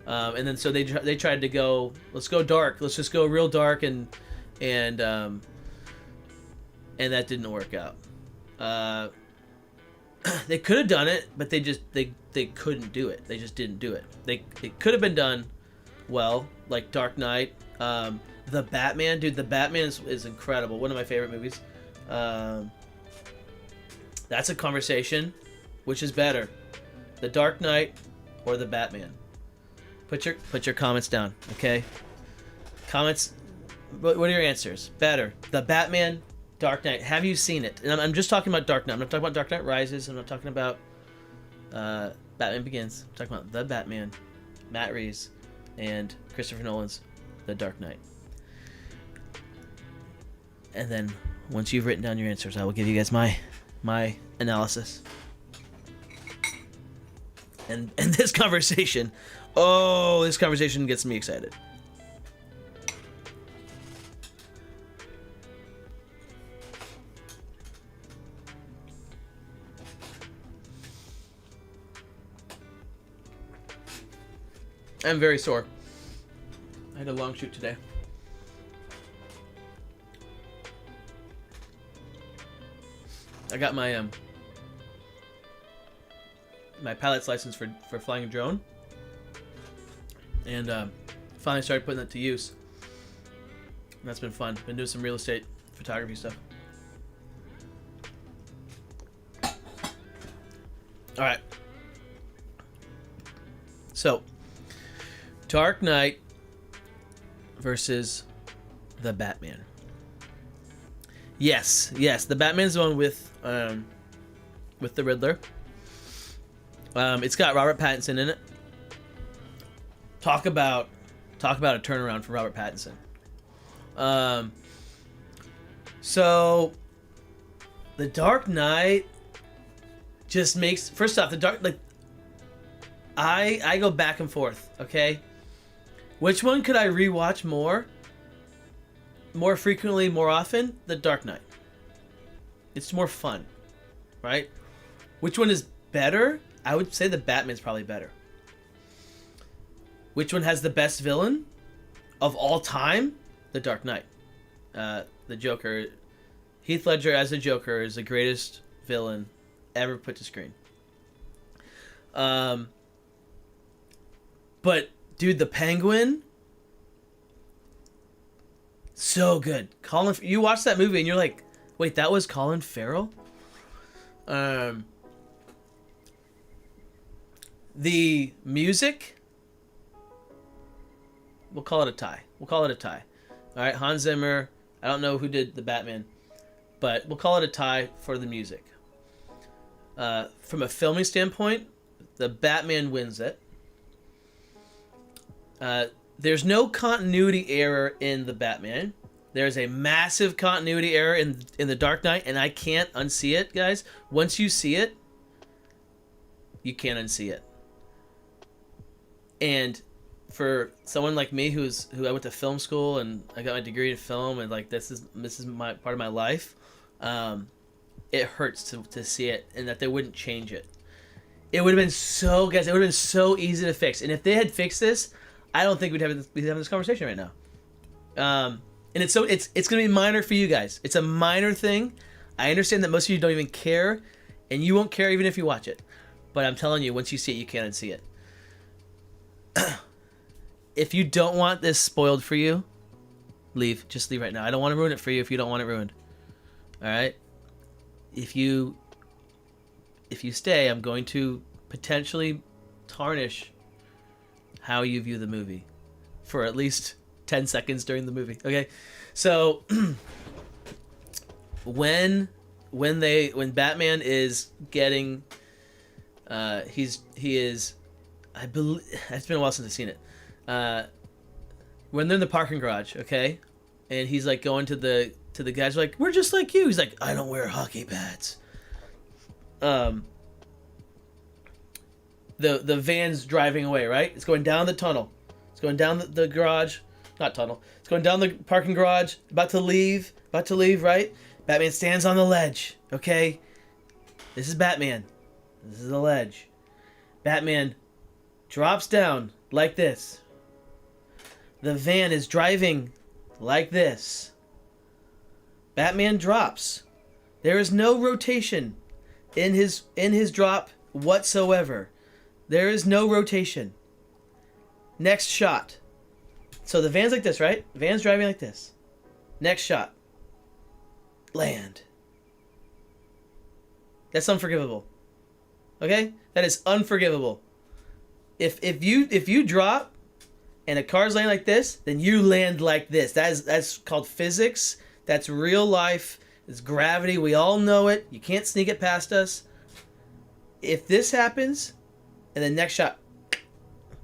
and then so they tried to go, let's go dark. Let's just go real dark, and that didn't work out. They could have done it, but they couldn't do it. They just didn't do it. It could have been done well, like Dark Knight, the Batman, dude. The Batman is incredible. One of my favorite movies. That's a conversation. Which is better, the Dark Knight or the Batman? Put your comments down, okay? Comments. What are your answers? Better, the Batman, Dark Knight. Have you seen it? And I'm just talking about Dark Knight. I'm not talking about Dark Knight Rises. I'm not talking about Batman Begins. I'm talking about the Batman, Matt Reeves, and Christopher Nolan's The Dark Knight. And then once you've written down your answers, I will give you guys my analysis. And this conversation, this conversation gets me excited. I'm very sore. I had a long shoot today. I got my my pilot's license for flying a drone, and finally started putting that to use. And that's been fun. Been doing some real estate photography stuff. All right. So, Dark Knight versus the Batman. Yes, the Batman's the one with the Riddler. It's got Robert Pattinson in it. Talk about a turnaround for Robert Pattinson. So the Dark Knight just makes, first off, I go back and forth, okay? Which one could I rewatch more frequently, more often? The Dark Knight. It's more fun, right? Which one is better? I would say the Batman's probably better. Which one has the best villain of all time? The Dark Knight. The Joker. Heath Ledger as the Joker is the greatest villain ever put to screen. But dude, the Penguin, so good. You watch that movie and you're like, wait, that was Colin Farrell? The music, we'll call it a tie. All right, Hans Zimmer. I don't know who did the Batman, but we'll call it a tie for the music. From a filming standpoint, the Batman wins it. There's no continuity error in the Batman. There's a massive continuity error in the Dark Knight, and I can't unsee it, guys. Once you see it, you can't unsee it. And for someone like me who I went to film school and I got my degree in film, and like this is my part of my life, it hurts to see it, and that they wouldn't change it. It would have been so easy to fix. And if they had fixed this, I don't think we'd have this conversation right now. And it's gonna be minor for you guys. It's a minor thing. I understand that most of you don't even care, and you won't care even if you watch it. But I'm telling you, once you see it, you can't unsee it. If you don't want this spoiled for you, leave. Just leave right now. I don't want to ruin it for you if you don't want it ruined. All right? If you stay, I'm going to potentially tarnish how you view the movie for at least 10 seconds during the movie. Okay? So when Batman is getting he is, I believe, it's been a while since I've seen it. When they're in the parking garage, okay, and he's like going to the guys like, we're just like you. He's like, I don't wear hockey pads. The van's driving away, right? It's going down the tunnel. It's going down the garage, not tunnel. It's going down the parking garage. About to leave, right? Batman stands on the ledge, okay? This is Batman. This is the ledge. Batman drops down like this. The van is driving like this. Batman drops. There is no rotation in his drop whatsoever. There is no rotation. Next shot. So the van's like this, right? Van's driving like this. Next shot. Land. That's unforgivable. Okay? That is unforgivable. If you drop and a car's laying like this, then you land like this. That's called physics. That's real life. It's gravity. We all know it. You can't sneak it past us. If this happens, and the next shot,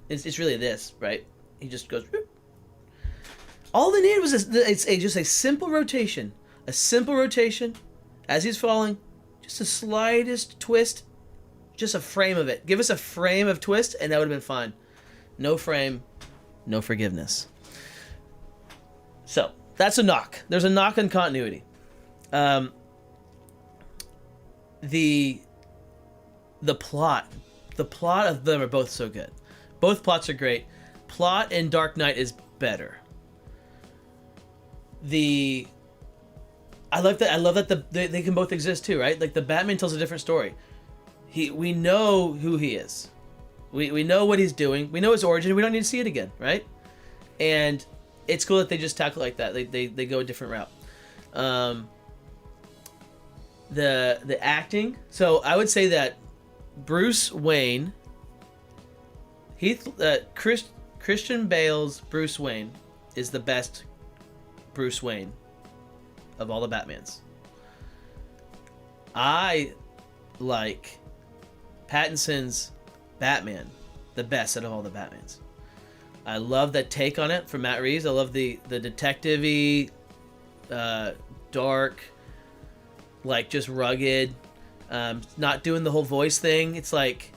it's really this, right? He just goes. Whoop. All they needed was just a simple rotation. A simple rotation as he's falling. Just the slightest twist. Just a frame of it. Give us a frame of twist, and that would have been fine. No frame, no forgiveness. So, that's a knock. There's a knock on continuity. The plot of them are both so good. Both plots are great. Plot in Dark Knight is better. I love that they can both exist too, right? Like the Batman tells a different story. We know who he is. We know what he's doing. We know his origin. We don't need to see it again, right? And it's cool that they just tackle it like that. They go a different route. The acting. So I would say that Bruce Wayne, Christian Bale's Bruce Wayne is the best Bruce Wayne of all the Batmans. I like Pattinson's Batman the best out of all the Batmans. I love that take on it from Matt Reeves. I love the detective-y, dark, like just rugged, not doing the whole voice thing. It's like,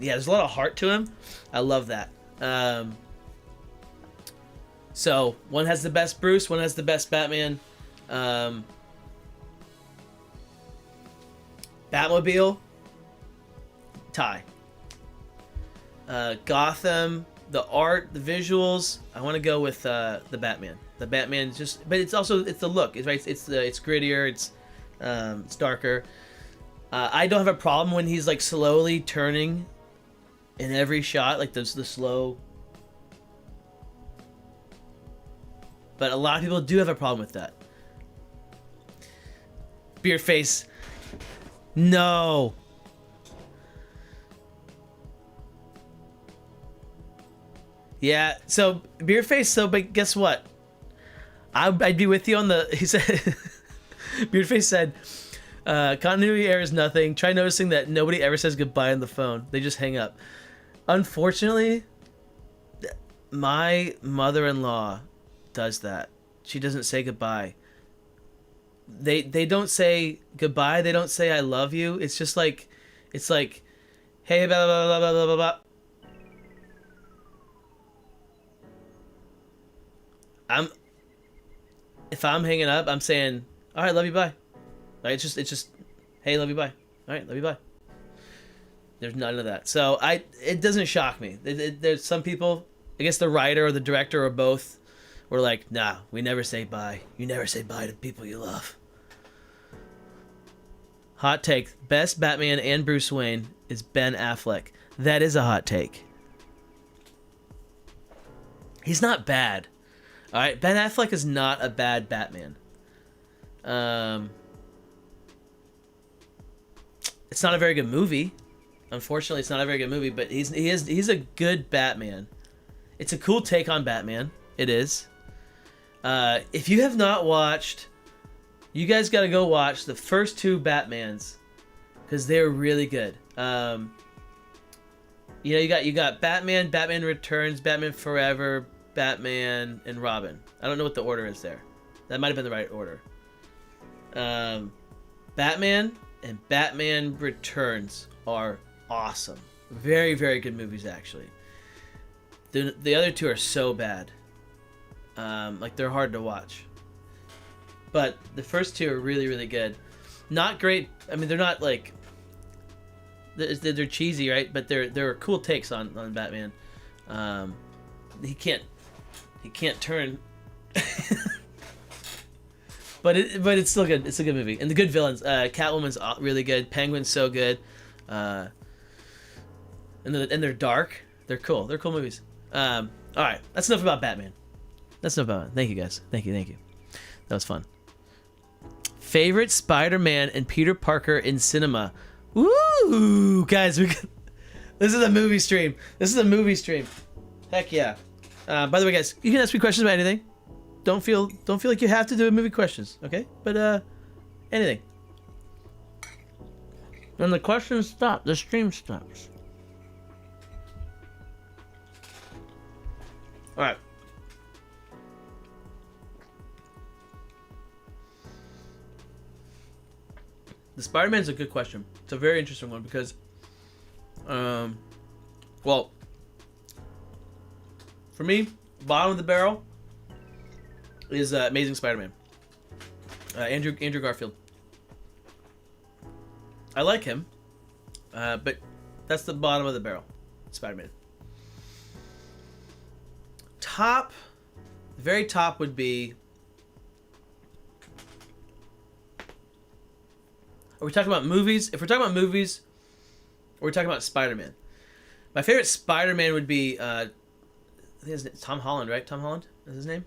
yeah, there's a lot of heart to him. I love that. So one has the best Bruce, one has the best Batman. Batmobile, tie. Gotham, the art, the visuals. I want to go with the Batman. The Batman just, but it's the look. It's right. It's grittier. It's darker. I don't have a problem when he's like slowly turning in every shot, like the slow. But a lot of people do have a problem with that. Beer face. No. Yeah, so beer face. So, but guess what? I'd be with you on the. He said, Beardface said, continuity error is nothing. Try noticing that nobody ever says goodbye on the phone. They just hang up. Unfortunately, my mother-in-law does that. She doesn't say goodbye. They don't say goodbye. They don't say I love you. It's just like, it's like, hey, blah, blah, blah, blah, blah, blah, blah. If I'm hanging up, I'm saying, all right, love you, bye. Like, it's just, hey, love you, bye. All right, love you, bye. There's none of that. So it doesn't shock me. There's some people, I guess the writer or the director or both, were like, nah, we never say bye. You never say bye to people you love. Hot take. Best Batman and Bruce Wayne is Ben Affleck. That is a hot take. He's not bad. All right, Ben Affleck is not a bad Batman. It's not a very good movie. Unfortunately, it's not a very good movie, but he's a good Batman. It's a cool take on Batman. It is. If you have not watched, you guys got to go watch the first two Batmans because they're really good. You got Batman, Batman Returns, Batman Forever, Batman, and Robin. I don't know what the order is there. That might have been the right order. Batman and Batman Returns are awesome. Very, very good movies, actually. The other two are so bad. Like, they're hard to watch. But the first two are really, really good. Not great. I mean, they're not like they're cheesy, right? But they're cool takes on Batman. He can't turn. But it's still good. It's a good movie, and the good villains. Catwoman's really good. Penguin's so good. And they're dark. They're cool. They're cool movies. All right, that's enough about Batman. That's enough about it. Thank you guys. Thank you. That was fun. Favorite Spider-Man and Peter Parker in cinema. Woo, guys! This is a movie stream. Heck yeah. By the way, guys, you can ask me questions about anything. Don't feel like you have to do movie questions, okay? But anything. When the questions stop, the stream stops. All right. The Spider-Man's a good question. It's a very interesting one because, well, for me, bottom of the barrel is Amazing Spider-Man. Andrew Garfield. I like him, but that's the bottom of the barrel. Spider-Man. The very top would be. Are we talking about movies? If we're talking about movies, or we're talking about Spider-Man. My favorite Spider-Man would be, I think his name's Tom Holland, right? Tom Holland is his name?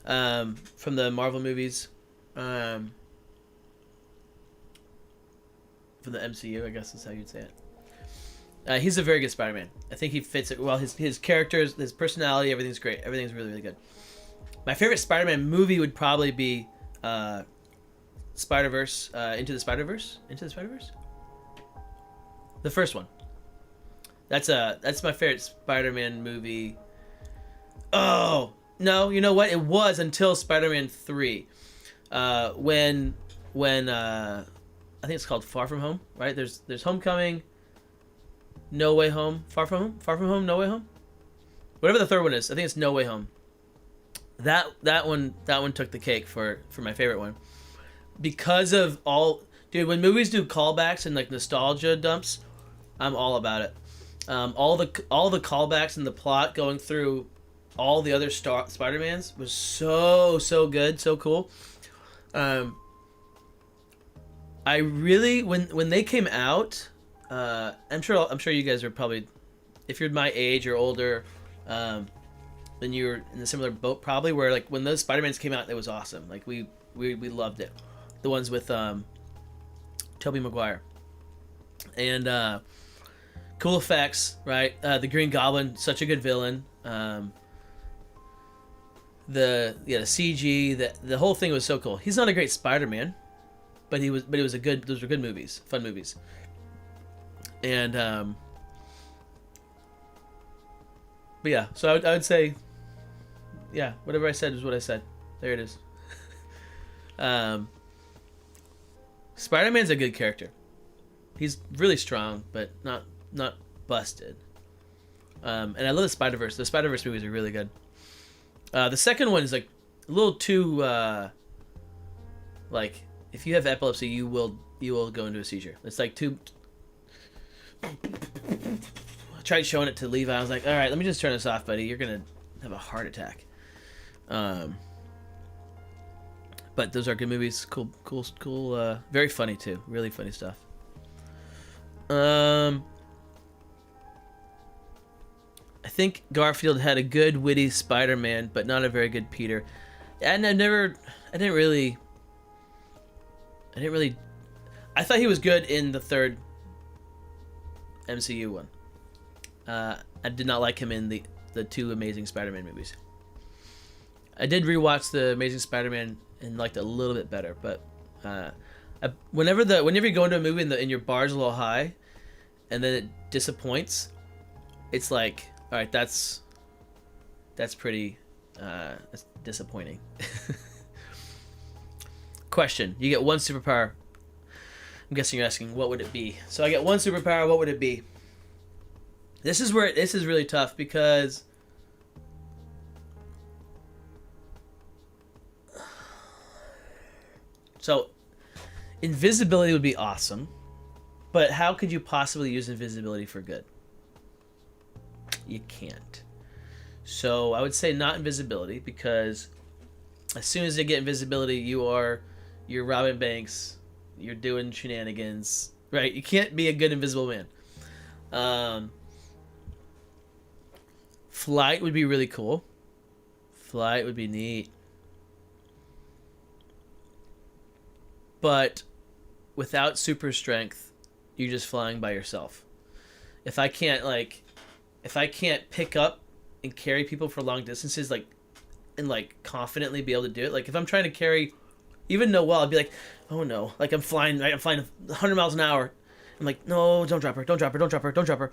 From the Marvel movies. From the MCU, I guess is how you'd say it. He's a very good Spider-Man. I think he fits it well. His characters, his personality, everything's great. Everything's really, really good. My favorite Spider-Man movie would probably be Spider-Verse, Into the Spider-Verse? The first one. That's my favorite Spider-Man movie. Oh, no, you know what? It was until Spider-Man 3. When I think it's called Far From Home, right? There's Homecoming, No Way Home, Far From Home, No Way Home. Whatever the third one is, I think it's No Way Home. That one took the cake for my favorite one. Because of dude, when movies do callbacks and like nostalgia dumps, I'm all about it. All the callbacks and the plot going through all the other Spider-Mans was so good, so cool. I really when they came out, I'm sure you guys are probably, if you're my age or older, then you're in a similar boat probably, where like when those Spider-Mans came out, it was awesome. Like we loved it. The ones with Tobey Maguire. And cool effects, right? The Green Goblin, such a good villain. The CG, the whole thing was so cool. He's not a great Spider-Man, but those were good movies, fun movies. And but yeah, so I would say, yeah, whatever I said is what I said. There it is. Spider-Man's a good character. He's really strong, but not busted. And I love the Spider-Verse. The Spider-Verse movies are really good. The second one is like a little too like, if you have epilepsy, you will go into a seizure. It's like too. I tried showing it to Levi. I was like, all right, let me just turn this off, buddy. You're gonna have a heart attack. But those are good movies. Cool. Very funny too. Really funny stuff. I think Garfield had a good, witty Spider-Man, but not a very good Peter. And I didn't really. I thought he was good in the third MCU one. I did not like him in the two Amazing Spider-Man movies. I did rewatch the Amazing Spider-Man and liked it a little bit better, but whenever you go into a movie and your bar's a little high, and then it disappoints, it's like, all right, that's pretty that's disappointing. Question: you get one superpower. I'm guessing you're asking, what would it be? So I get one superpower. What would it be? This is really tough because so Invisibility would be awesome, but how could you possibly use invisibility for good? You can't. So I would say not invisibility, because as soon as you get invisibility, you're robbing banks, you're doing shenanigans, right? You can't be a good invisible man. Flight would be really cool. Flight would be neat. But without super strength, you're just flying by yourself. If I can't pick up and carry people for long distances, and confidently be able to do it. Like if I'm trying to carry even Noelle, I'd be like, oh no, like I'm flying 100 miles an hour. I'm like, no, don't drop her.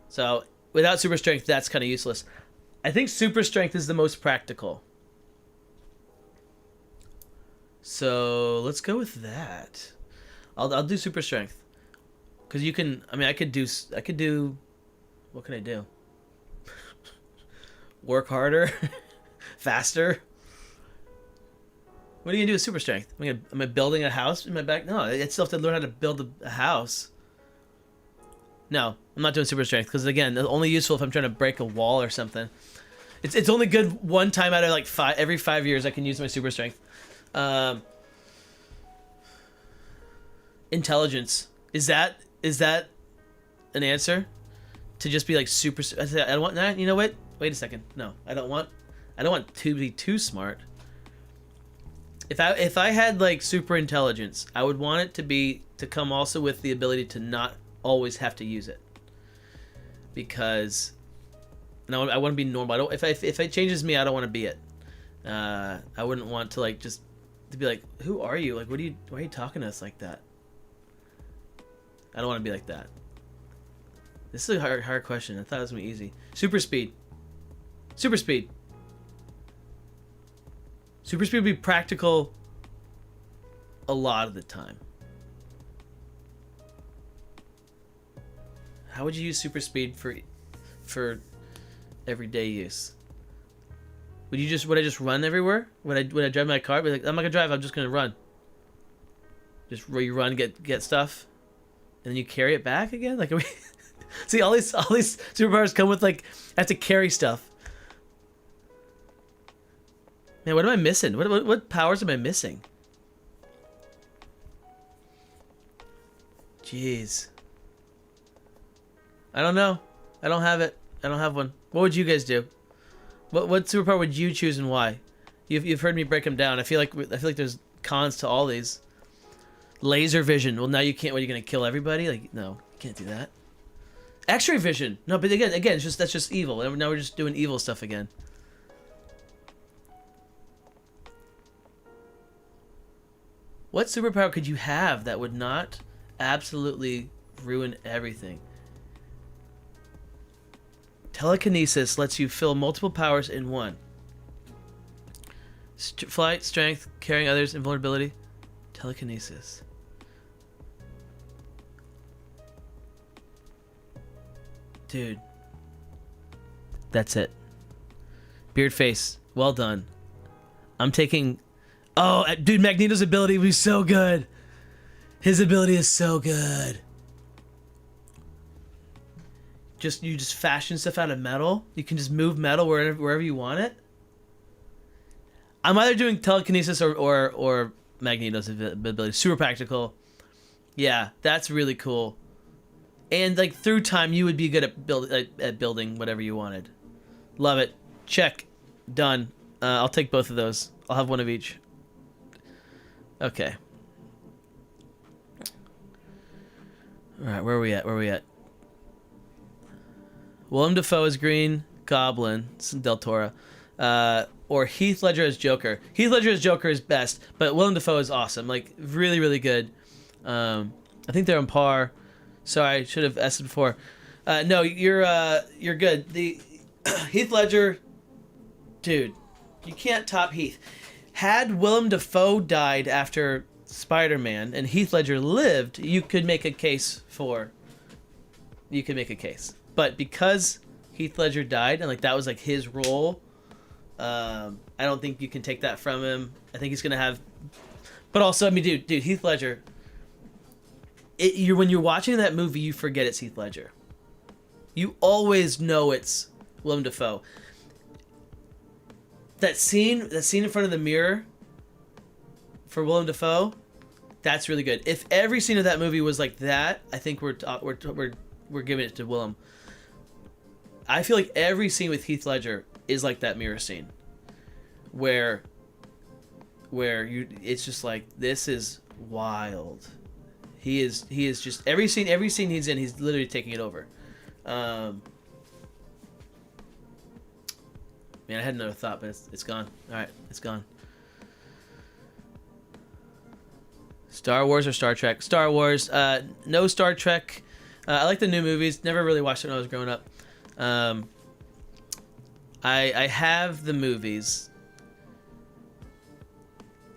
So without super strength, that's kind of useless. I think super strength is the most practical. So let's go with that. I'll do super strength, because you can. I mean, I could do. What can I do? Work harder, faster. What are you gonna do with super strength? Am I building a house in my back? No, I still have to learn how to build a house. No, I'm not doing super strength, because again, it's only useful if I'm trying to break a wall or something. It's only good one time out of every 5 years I can use my super strength. Intelligence, is that an answer? To just be like super? I don't want that. You know what? Wait a second. No, I don't want to be too smart. If I had like super intelligence, I would want it to come also with the ability to not always have to use it. Because I want to be normal. If it changes me, I don't want to be it. I wouldn't want to just to be like, who are you? Like, why are you talking to us like that? I don't want to be like that. This is a hard question. I thought it was gonna be easy. Super speed. Super speed. Super speed would be practical a lot of the time. How would you use super speed for everyday use? Would I just run everywhere? Would I drive my car? Be like, I'm not gonna drive. I'm just gonna run. Just you run, get stuff, and then you carry it back again. Like, see, all these superpowers come with I have to carry stuff. Man, what am I missing? What powers am I missing? Jeez. I don't know. I don't have it. I don't have one. What would you guys do? What superpower would you choose and why? You've heard me break them down. I feel like there's cons to all these. Laser vision. Well, now you can't. What, are you gonna kill everybody? Like, no, you can't do that. X-ray vision. No, but again, that's just evil. Now we're just doing evil stuff again. What superpower could you have that would not absolutely ruin everything? Telekinesis lets you fill multiple powers in one. Flight, strength, carrying others, invulnerability. Telekinesis. Dude. That's it. Beard face. Well done. I'm taking... Oh, dude, Magneto's ability would be so good. His ability is so good. You just fashion stuff out of metal. You can just move metal wherever you want it. I'm either doing telekinesis or Magneto's ability. Super practical. Yeah, that's really cool. And through time, you would be good at building whatever you wanted. Love it. Check. Done. I'll take both of those. I'll have one of each. Okay. All right, where are we at? Willem Dafoe as Green Goblin, Del Toro, or Heath Ledger as Joker. Heath Ledger as Joker is best, but Willem Dafoe is awesome. Really, really good. I think they're on par. Sorry, I should have asked it before. No, you're good. The Heath Ledger, dude, you can't top Heath. Had Willem Dafoe died after Spider-Man and Heath Ledger lived, you could make a case. But because Heath Ledger died and that was his role, I don't think you can take that from him. I think he's gonna have But also, I mean, dude, Heath Ledger. When you're watching that movie, you forget it's Heath Ledger. You always know it's Willem Dafoe. That scene in front of the mirror for Willem Dafoe, that's really good. If every scene of that movie was like that, I think we're giving it to Willem. I feel like every scene with Heath Ledger is like that mirror scene, where it's just like, this is wild. He is just every scene he's in, he's literally taking it over. Man, I had another thought, but it's gone. All right, it's gone. Star Wars or Star Trek? Star Wars. No Star Trek. I like the new movies. Never really watched it when I was growing up. I have the movies.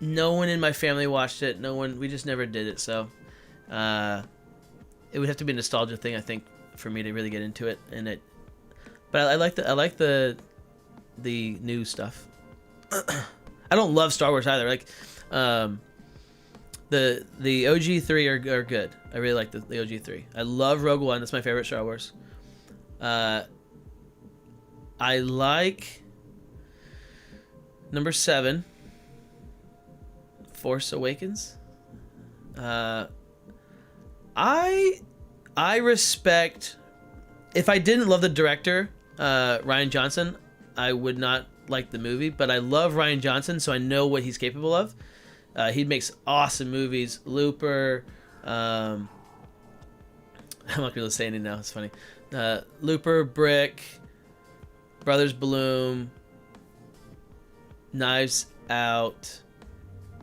No one in my family watched it. We just never did it. So, it would have to be a nostalgia thing, I think, for me to really get into it. But I like the new stuff. I don't love Star Wars either. Like, the OG 3 are good. I really like the OG 3. I love Rogue One. That's my favorite Star Wars. I like number 7, Force Awakens. I respect. If I didn't love the director, Rian Johnson, I would not like the movie. But I love Rian Johnson, so I know what he's capable of. He makes awesome movies. Looper. I'm not going to say anything now. It's funny. Looper, Brick, Brothers Bloom, Knives Out,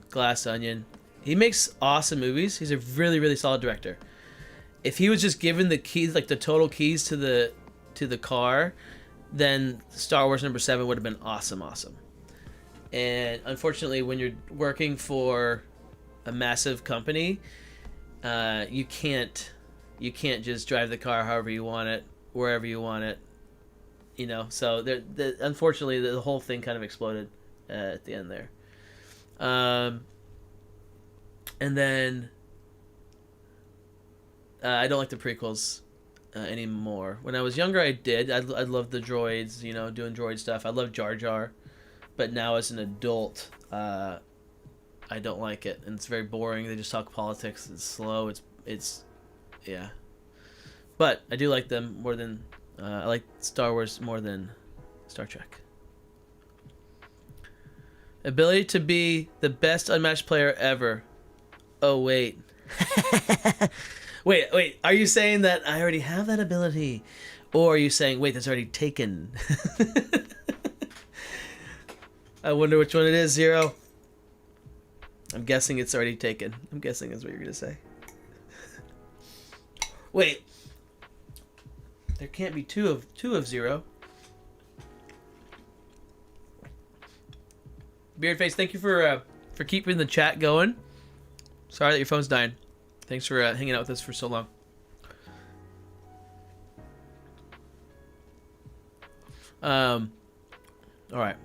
Glass Onion. He makes awesome movies. He's a really, really solid director. If he was just given the keys, like the total keys to the car, then Star Wars number 7 would have been awesome. And unfortunately, when you're working for a massive company, you can't just drive the car however you want it, wherever you want it, you know. So unfortunately, the whole thing kind of exploded at the end there. And then I don't like the prequels anymore. When I was younger, I did. I loved the droids, you know, doing droid stuff. I love Jar Jar. But now as an adult, I don't like it, and it's very boring. They just talk politics. It's slow. It's yeah. But I do like them more than I like Star Wars more than Star Trek. Ability to be the best unmatched player ever. Oh wait. wait. Are you saying that I already have that ability, or are you saying wait, that's already taken? I wonder which one it is, Zero. I'm guessing it's already taken. I'm guessing that's what you're going to say. Wait. There can't be two of Zero. Beardface, thank you for keeping the chat going. Sorry that your phone's dying. Thanks for hanging out with us for so long. All right.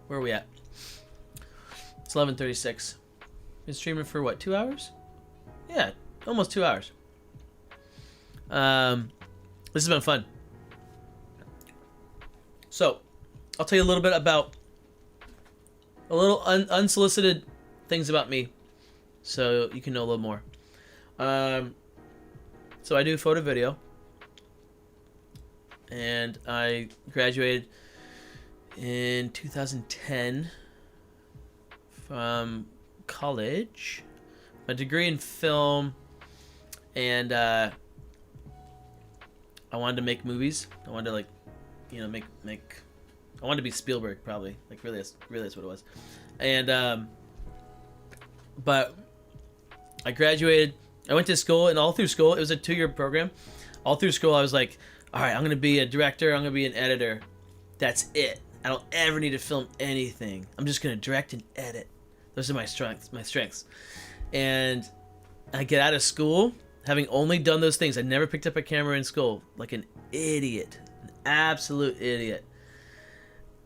Where are we at? It's 11:36. Been streaming for what, 2 hours? Yeah, almost 2 hours. This has been fun. So, I'll tell you a little bit about unsolicited things about me, so you can know a little more. So I do photo video, and I graduated in 2010 from college, my degree in film, and I wanted to make movies. I wanted to, like, you know, make. I wanted to be Spielberg, probably. Like, really, that's what it was. And but I graduated. I went to school, and all through school, it was a 2-year program. All through school, I was like, all right, I'm gonna be a director. I'm gonna be an editor. That's it. I don't ever need to film anything. I'm just gonna direct and edit. Those are my strengths. And I get out of school having only done those things. I never picked up a camera in school, like an idiot, an absolute idiot.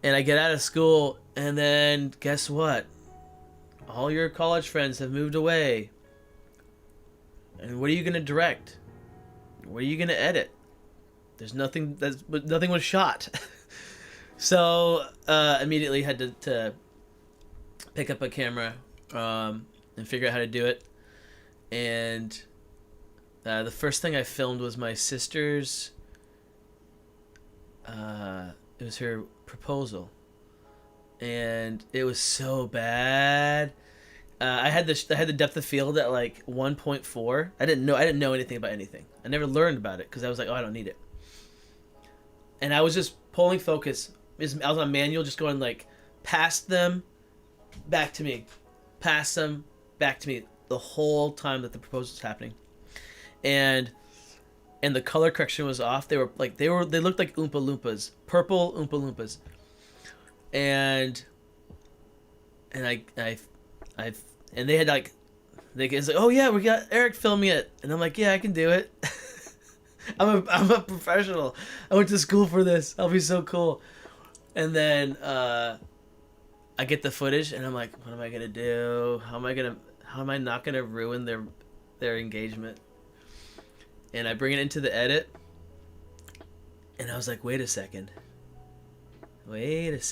And I get out of school, and then guess what? all your college friends have moved away. And what are you going to direct? What are you going to edit? There's nothing nothing was shot. So immediately had to pick up a camera and figure out how to do it. And the first thing I filmed was my sister's. It was her proposal, and it was so bad. I had the depth of field at like 1.4. I didn't know anything about anything. I never learned about it because I was like, oh, I don't need it. And I was just pulling focus. I was on manual, just going like past them, back to me, past them, back to me the whole time that the proposal was happening, and the color correction was off. They looked like Oompa Loompas, purple Oompa Loompas, and they had like, it's like, oh yeah, we got Eric filming it, and I'm like, yeah, I can do it. I'm a professional. I went to school for this. I'll be so cool. And then I get the footage, and I'm like, what am I gonna do? How am I not gonna ruin their engagement? And I bring it into the edit, and I was like, wait a second. And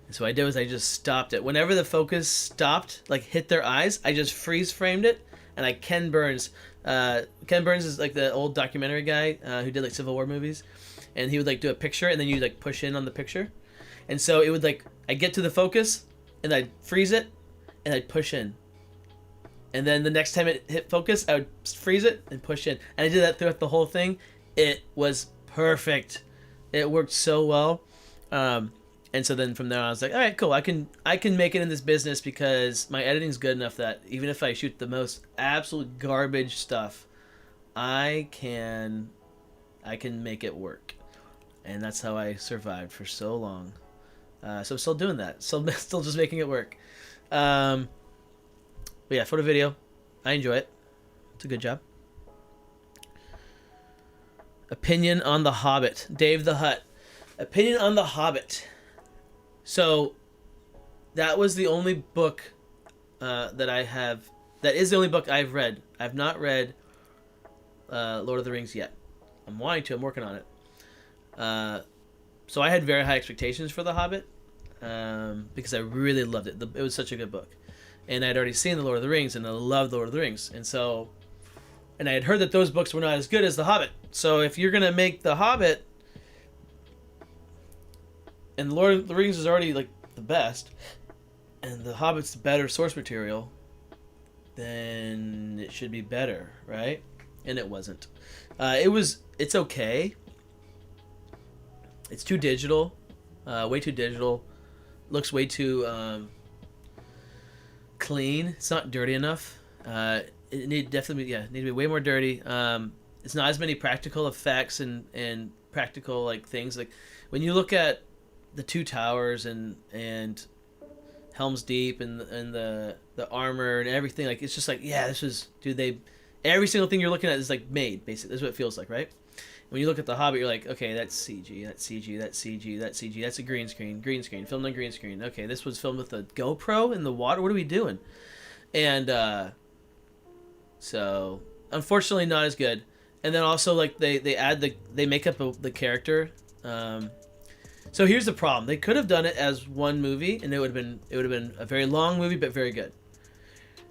so what I did was I just stopped it. Whenever the focus stopped, like hit their eyes, I just freeze framed it, and I Ken Burns is like the old documentary guy who did like Civil War movies, and he would like do a picture, and then you like push in on the picture, and so it would like, I get to the focus, and I'd freeze it, and I'd push in. And then the next time it hit focus, I would freeze it and push in. And I did that throughout the whole thing. It was perfect. It worked so well. And so then from there on, I was like, all right, cool. I can make it in this business because my editing's good enough that even if I shoot the most absolute garbage stuff, I can make it work. And that's how I survived for so long. So I'm still doing that. Still just making it work. But yeah, photo video, I enjoy it. It's a good job. Opinion on The Hobbit. Dave the Hutt. Opinion on The Hobbit. So, that was the only book that is the only book I've read. I've not read Lord of the Rings yet. I'm wanting to. I'm working on it. So I had very high expectations for The Hobbit because I really loved it. It was such a good book. And I'd already seen The Lord of the Rings, and I loved Lord of the Rings. And I had heard that those books were not as good as The Hobbit. So if you're going to make The Hobbit, and Lord of the Rings is already like the best, and The Hobbit's the better source material, then it should be better, right? And it wasn't. It's okay. It's too digital. Way too digital. Looks way too... clean. It's not dirty enough. It need to be way more dirty. It's not as many practical effects and practical like things. Like when you look at the Two Towers and Helm's Deep and the armor and everything, like it's just like, yeah, this was, dude, every single thing you're looking at is like made, basically. That's what it feels like, right? When you look at The Hobbit, you're like, okay, that's CG, that's CG, that's CG, that's CG, that's a green screen, filmed on green screen. Okay, this was filmed with a GoPro in the water. What are we doing? And so unfortunately not as good. And then also like they make up the character. So here's the problem. They could have done it as one movie, and it would have been a very long movie, but very good.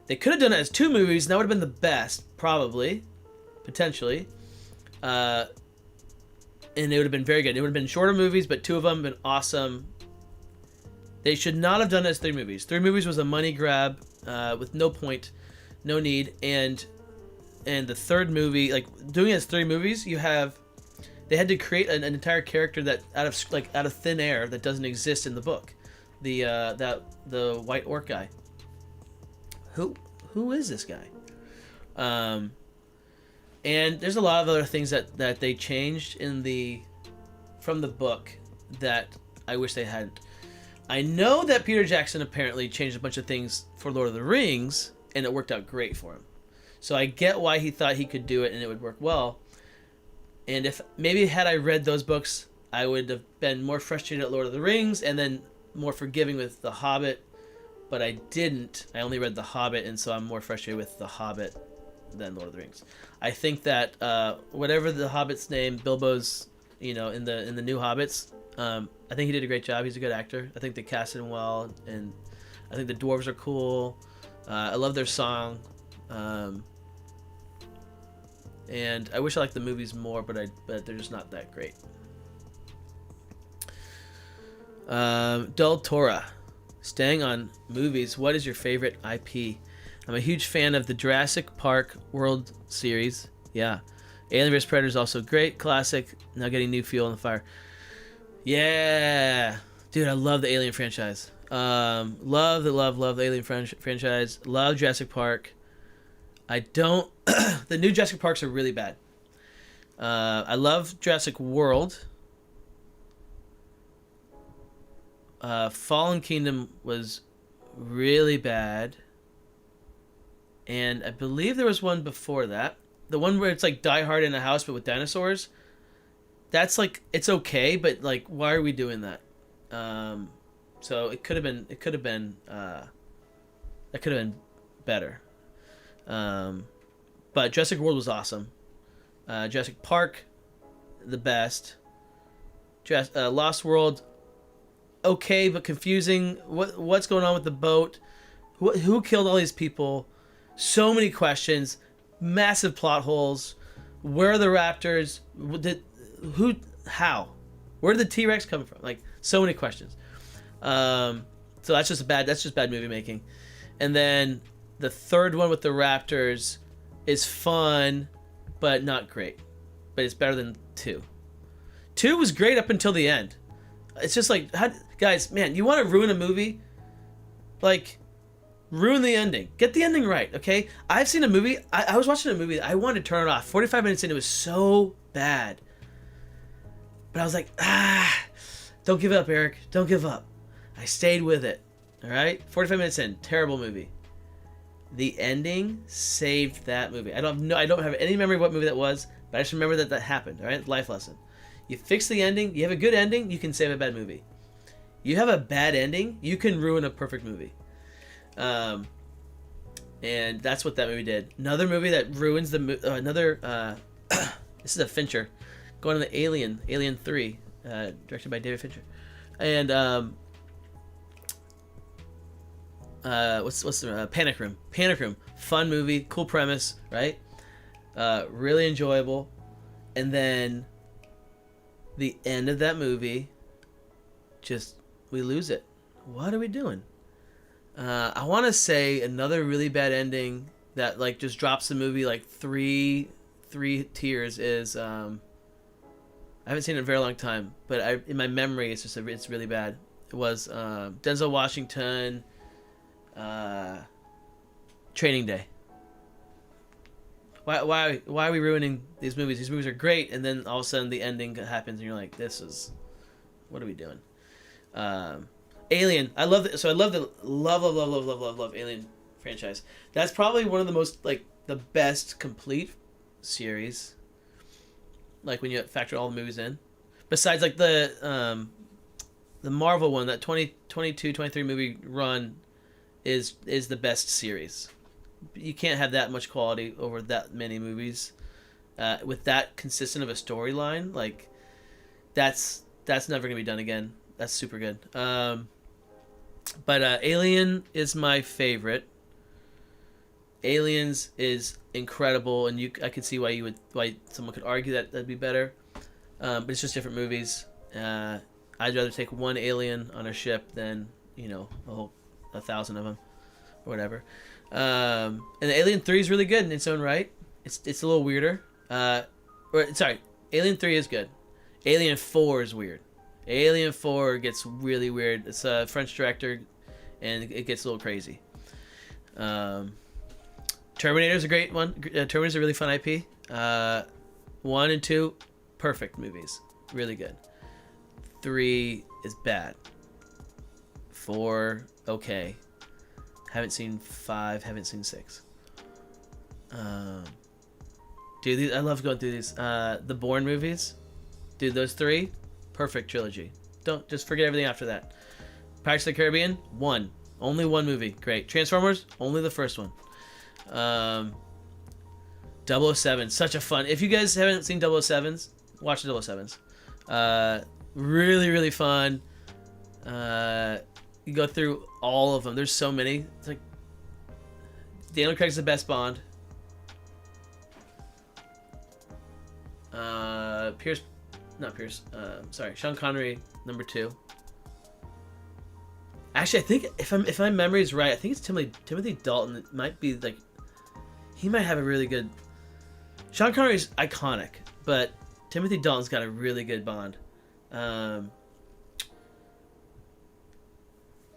They could have done it as two movies, and that would have been the best, probably, potentially. And it would have been very good. It would have been shorter movies, but two of them have been awesome. They should not have done it as three movies. Three movies was a money grab with no point, no need. And the third movie, like doing it as three movies, they had to create an entire character that out of thin air that doesn't exist in the book. The white orc guy. Who is this guy? And there's a lot of other things that they changed from the book that I wish they hadn't. I know that Peter Jackson apparently changed a bunch of things for Lord of the Rings, and it worked out great for him. So I get why he thought he could do it and it would work well. And if maybe had I read those books, I would have been more frustrated at Lord of the Rings and then more forgiving with The Hobbit but I didn't. I only read The Hobbit, and so I'm more frustrated with The Hobbit than Lord of the Rings. I think that whatever the Hobbit's name, Bilbo's, in the new Hobbits, I think he did a great job. He's a good actor. I think they cast him well, and I think the dwarves are cool. I love their song, and I wish I liked the movies more, but they're just not that great. Del Tora, staying on movies, what is your favorite IP? I'm a huge fan of the Jurassic Park World series. Yeah. Alien vs. Predator is also great. Classic. Now getting new fuel in the fire. Yeah. Dude, I love the Alien franchise. Love the Alien franchise. Love Jurassic Park. I don't... the new Jurassic Parks are really bad. I love Jurassic World. Fallen Kingdom was really bad. And I believe there was one before that. The one where it's like Die Hard in a house but with dinosaurs. That's like, it's okay, but like, why are we doing that? So it could have been better. But Jurassic World was awesome. Jurassic Park, the best. Lost World, okay, but confusing. What's going on with the boat? Who killed all these people? So many questions, massive plot holes. Where are the raptors? How? Where did the T-Rex come from? Like, so many questions. So that's just bad movie making. And then the third one with the raptors is fun, but not great. But it's better than 2. 2 was great up until the end. It's just like, guys, man, you want to ruin a movie? Like, ruin the ending. Get the ending right, okay? I've seen a movie. I was watching a movie. I wanted to turn it off. 45 minutes in, it was so bad. But I was like, don't give up, Eric. Don't give up. I stayed with it. All right? 45 minutes in, terrible movie. The ending saved that movie. I don't have any memory of what movie that was, but I just remember that happened. All right? Life lesson. You fix the ending. You have a good ending, you can save a bad movie. You have a bad ending, you can ruin a perfect movie. And that's what that movie did. Another movie that ruins the this is a Fincher, going on the Alien 3, directed by David Fincher, and what's the Panic Room, fun movie, cool premise, right? Really enjoyable, and then the end of that movie, just we lose it. What are we doing? I want to say another really bad ending that like just drops the movie like three tiers is I haven't seen it in a very long time, but in my memory it's really bad. It was Denzel Washington, Training Day. Why are we ruining these movies? These movies are great, and then all of a sudden the ending happens, and you're like, what are we doing? Alien, I love it. So I love Alien franchise. That's probably one of the most like the best complete series. Like when you factor all the movies in, besides like the Marvel one, that 23 movie run is the best series. You can't have that much quality over that many movies with that consistent of a storyline. Like that's never gonna be done again. That's super good. But Alien is my favorite. Aliens is incredible, and I could see why someone could argue that that'd be better. But it's just different movies. I'd rather take one alien on a ship than 1,000 of them or whatever. And Alien 3 is really good in its own right. It's a little weirder. Alien 3 is good. Alien 4 is weird. Alien 4 gets really weird. It's a French director, and it gets a little crazy. Terminator's a great one. Terminator's a really fun IP. 1 and 2, perfect movies. Really good. 3 is bad. 4, okay. Haven't seen 5, haven't seen 6. Dude, I love going through these. The Bourne movies. Dude, those 3, perfect trilogy. Don't just forget everything after that. Pirates of the Caribbean, 1. Only one movie. Great. Transformers, only the first one. 007, such a fun. If you guys haven't seen 007s, watch the 007s. Really, really fun. You go through all of them. There's so many. It's like Daniel Craig's the best Bond. Sean Connery, number 2. Actually, I think if my memory is right, I think it's Timothy Dalton. It might be like he might have a really good. Sean Connery's iconic, but Timothy Dalton's got a really good Bond.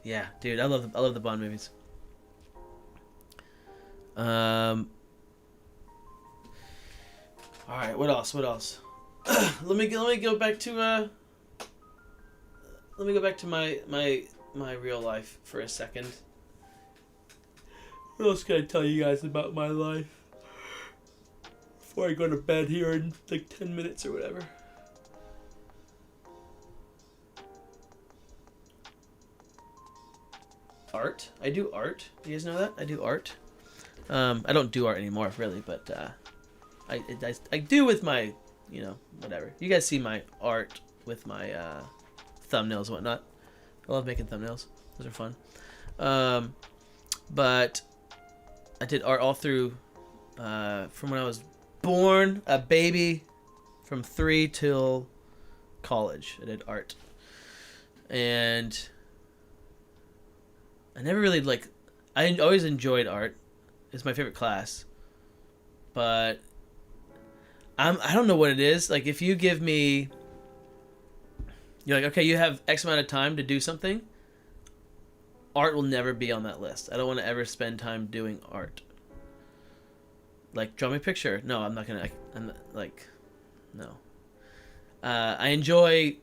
Yeah, dude, I love the Bond movies. All right, what else? let me go back to my real life for a second. What else can I tell you guys about my life before I go to bed here in like 10 minutes or whatever? Art. I do art. Do you guys know that? I do art. I don't do art anymore, really, but I do with my, whatever. You guys see my art with my thumbnails and whatnot. I love making thumbnails. Those are fun. But I did art all through from when I was born, a baby, from 3 till college. I did art. And I never really, I always enjoyed art. It's my favorite class. But I don't know what it is. Like, if you give me... You're like, okay, you have X amount of time to do something. Art will never be on that list. I don't want to ever spend time doing art. Like, draw me a picture. No, I'm not gonna. No. I enjoy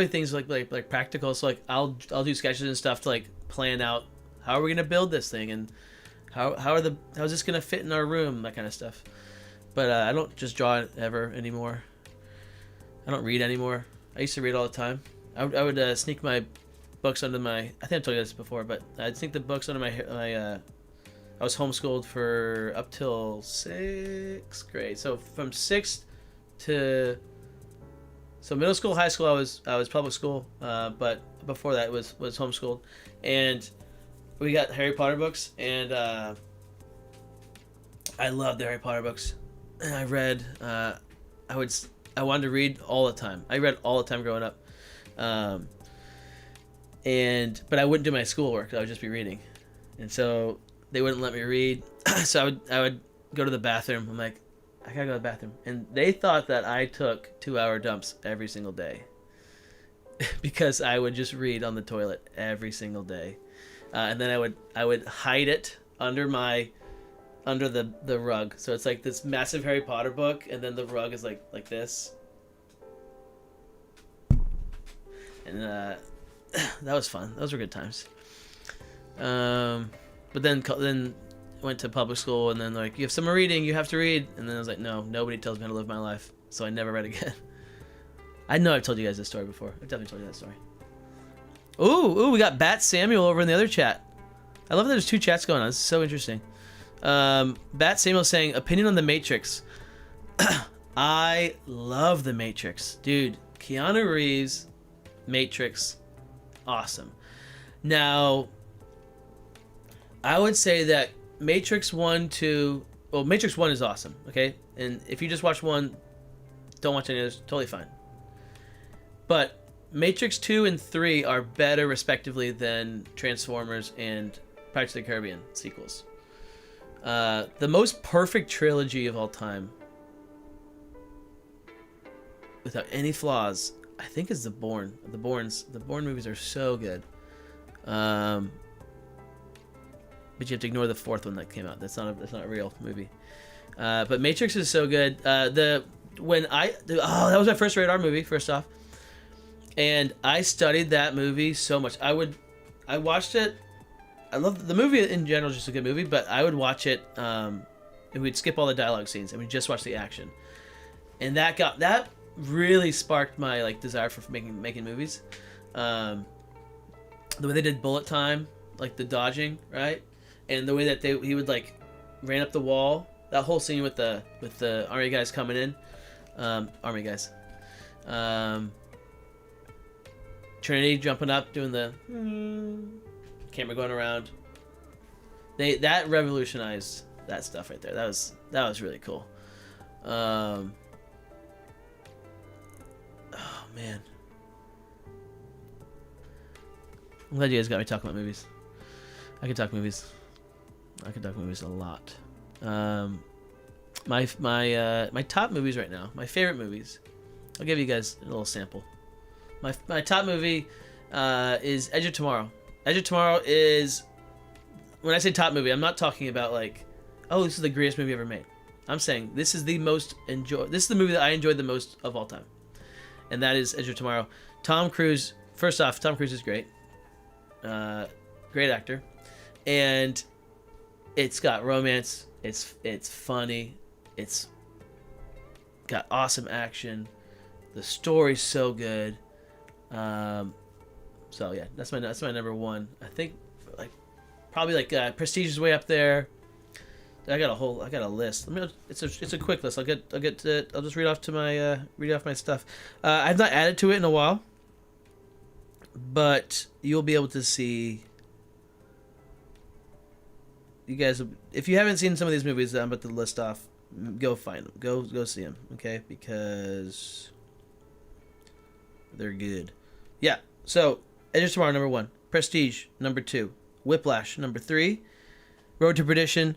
things like practical. So I'll do sketches and stuff to plan out how are we gonna build this thing and how's this gonna fit in our room, that kind of stuff. But I don't just draw ever anymore. I don't read anymore. I used to read all the time. I would sneak my books under my... I think I've told you this before, but I'd sneak the books under my... I was homeschooled for up till 6th grade. So from 6th to... So middle school, high school, I was public school. But before that was homeschooled. And we got Harry Potter books. And I loved the Harry Potter books. And I read... I wanted to read all the time. I read all the time growing up. But I wouldn't do my schoolwork. I would just be reading. And so they wouldn't let me read. So I would go to the bathroom. I'm like, I gotta go to the bathroom. And they thought that I took 2-hour dumps every single day. Because I would just read on the toilet every single day. And then I would hide it under the rug. So it's like this massive Harry Potter book, and then the rug is like this. And that was fun. Those were good times. But then went to public school, and then you have summer reading, you have to read. And then I was like, no, nobody tells me how to live my life. So I never read again. I know I've told you guys this story before. I've definitely told you that story. Ooh, we got Bat Samuel over in the other chat. I love that there's 2 chats going on. This is so interesting. Bat Samuel saying, opinion on The Matrix. I love The Matrix. Dude, Keanu Reeves, Matrix, awesome. Now, I would say that Matrix 1, 2... Well, Matrix 1 is awesome, okay? And if you just watch 1, don't watch any others, totally fine. But Matrix 2 and 3 are better, respectively, than Transformers and Pirates of the Caribbean sequels. The most perfect trilogy of all time, without any flaws, I think is The Bourne. The Bourne movies are so good. But you have to ignore the 4th one that came out. That's not a real movie. But Matrix is so good. That was my first radar movie. First off, and I studied that movie so much. I watched it. I love the movie in general, is just a good movie, but I would watch it and we'd skip all the dialogue scenes and we'd just watch the action. And that really sparked my desire for making movies. The way they did Bullet Time like the dodging, right? And the way that he would like ran up the wall. That whole scene with the army guys coming in, army guys, Trinity jumping up, doing the camera going around. That revolutionized that stuff right there. That was really cool. Oh man, I'm glad you guys got me talking about movies. I could talk movies. I could talk movies a lot. My top movies right now, my favorite movies. I'll give you guys a little sample. My top movie is Edge of Tomorrow. Edge of Tomorrow is, when I say top movie, I'm not talking about like, oh, this is the greatest movie ever made. I'm saying this is the movie that I enjoyed the most of all time, and that is Edge of Tomorrow. Tom Cruise. First off, Tom Cruise is great, great actor, and it's got romance. It's funny. It's got awesome action. The story's so good. So yeah, that's my number one. I think probably Prestige is way up there. I got a list. It's a quick list. I'll just read off my stuff. I've not added to it in a while, but you'll be able to see. You guys, if you haven't seen some of these movies that I'm about to list off, go find them. Go see them, okay? Because they're good. Yeah. So, Edge of Tomorrow, number 1. Prestige, number 2. Whiplash, number 3. Road to Perdition,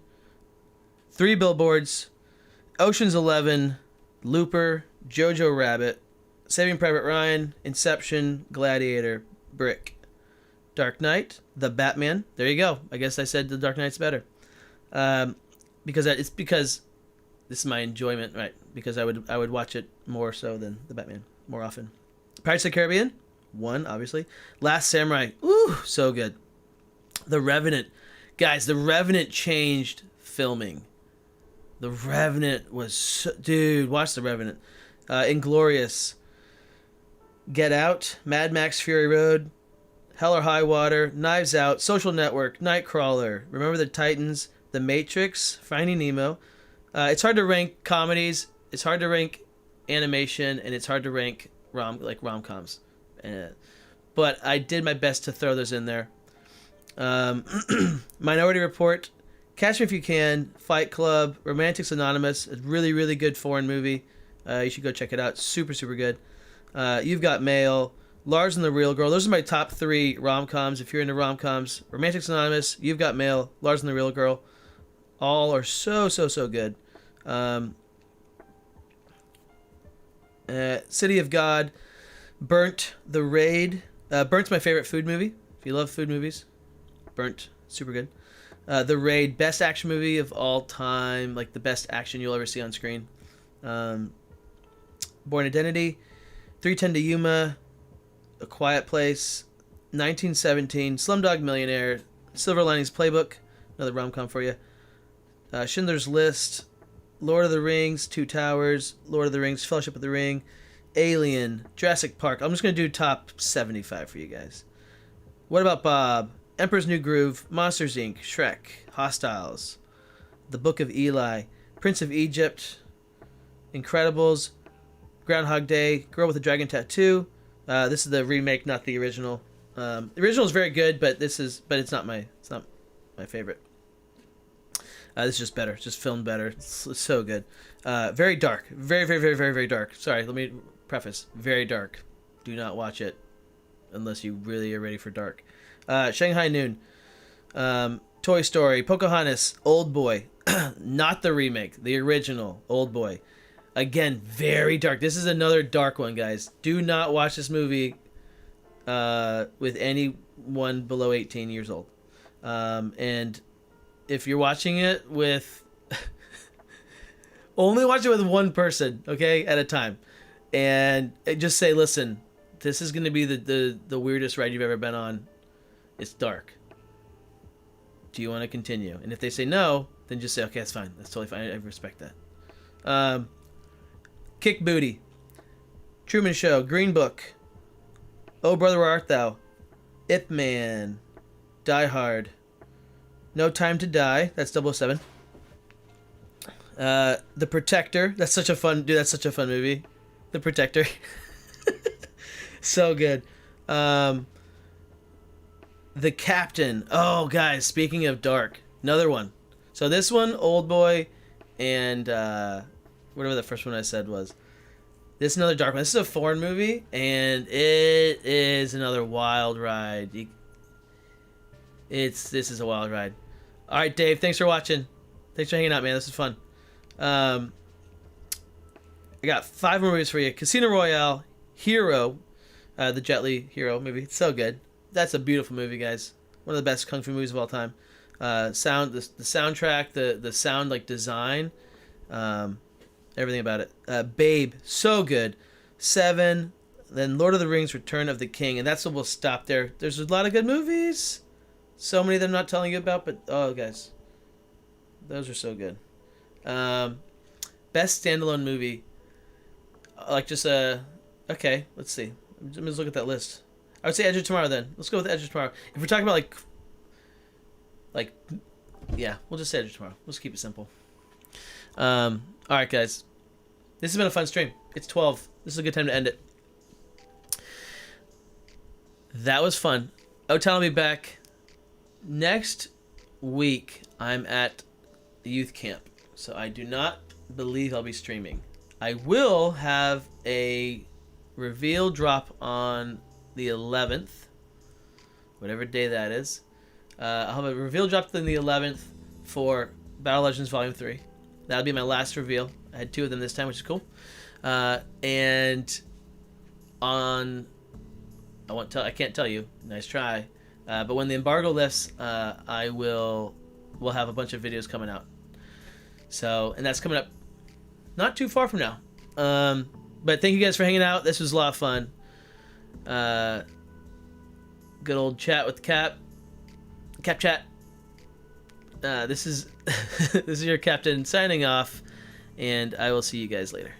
3 Billboards, Ocean's 11, Looper, Jojo Rabbit, Saving Private Ryan, Inception, Gladiator, Brick, Dark Knight, The Batman. There you go. I guess I said The Dark Knight's better. Because this is my enjoyment, right? Because I would watch it more so than The Batman more often. Pirates of the Caribbean, 1 obviously. Last Samurai, ooh, so good. The Revenant, guys. The Revenant changed filming. The Revenant was dude. Watch The Revenant. Inglourious, Get Out, Mad Max Fury Road, Hell or High Water, Knives Out, Social Network, Nightcrawler, Remember the Titans, The Matrix, Finding Nemo. It's hard to rank comedies. It's hard to rank animation, and it's hard to rank rom-coms. But I did my best to throw those in there. Minority Report, Catch Me If You Can, Fight Club, Romantics Anonymous, a really, really good foreign movie. You should go check it out. Super, super good. You've Got Mail, Lars and the Real Girl. Those are my top 3 rom-coms. If you're into rom-coms, Romantics Anonymous, You've Got Mail, Lars and the Real Girl. All are so, so, so good. City of God, Burnt, The Raid. Burnt's my favorite food movie. If you love food movies, Burnt, super good. The Raid, best action movie of all time, like the best action you'll ever see on screen. Born Identity, 310 to Yuma, A Quiet Place, 1917, Slumdog Millionaire, Silver Linings Playbook, another rom-com for you. Schindler's List, Lord of the Rings, Two Towers, Lord of the Rings, Fellowship of the Ring, Alien, Jurassic Park. I'm just going to do top 75 for you guys. What About Bob? Emperor's New Groove, Monsters, Inc., Shrek, Hostiles, The Book of Eli, Prince of Egypt, Incredibles, Groundhog Day, Girl with a Dragon Tattoo. This is the remake, not the original. The original is very good, but it's not my favorite. This is just better. It's just filmed better. It's so good. Very dark. Very, very, very, very, very dark. Sorry, let me preface. Very dark. Do not watch it unless you really are ready for dark. Shanghai Noon. Toy Story. Pocahontas. Old Boy. Not the remake. The original. Old Boy. Again, very dark. This is another dark one, guys. Do not watch this movie with anyone below 18 years old. And if you're watching it with... only watch it with one person, okay, at a time. And just say, listen, this is going to be the weirdest ride you've ever been on. It's dark. Do you want to continue? And if they say no, then just say, okay, that's fine. That's totally fine. I respect that. Kick Booty. Truman Show. Green Book. Oh Brother Where Art Thou? Ip Man. Die Hard. No Time to Die. That's 007. The Protector. That's such a fun movie. The Protector. So good. The Captain. Oh, guys, speaking of dark, another one. So this one, Old Boy, and whatever the first one I said was. This is another dark one. This is a foreign movie, and it is another wild ride. This is a wild ride. All right, Dave, thanks for watching. Thanks for hanging out, man. This is fun. I got 5 more movies for you. Casino Royale, Hero, the Jet Li Hero movie. It's so good. That's a beautiful movie, guys. One of the best kung fu movies of all time. The soundtrack, the sound like design, everything about it. Babe, so good. 7, then Lord of the Rings, Return of the King, and that's what we'll stop there. There's a lot of good movies. So many that I'm not telling you about, but oh, guys, those are so good. Best standalone movie. Okay, let's see. Let me just look at that list. I would say Edge of Tomorrow then. Let's go with Edge of Tomorrow. If we're talking about yeah, we'll just say Edge of Tomorrow. Let's keep it simple. All right, guys. This has been a fun stream. It's 12. This is a good time to end it. That was fun. Otel will be back next week. I'm at the youth camp, so I do not believe I'll be streaming. I will have a reveal drop on the 11th, whatever day that is. I'll have a reveal drop on the 11th for Battle Legends Volume 3. That'll be my last reveal. I had 2 of them this time, which is cool. And I can't tell you. Nice try. But when the embargo lifts, we'll have a bunch of videos coming out. So, and that's coming up not too far from now. But thank you guys for hanging out. This was a lot of fun. Good old chat with Cap chat. This is this is your captain signing off, and I will see you guys later.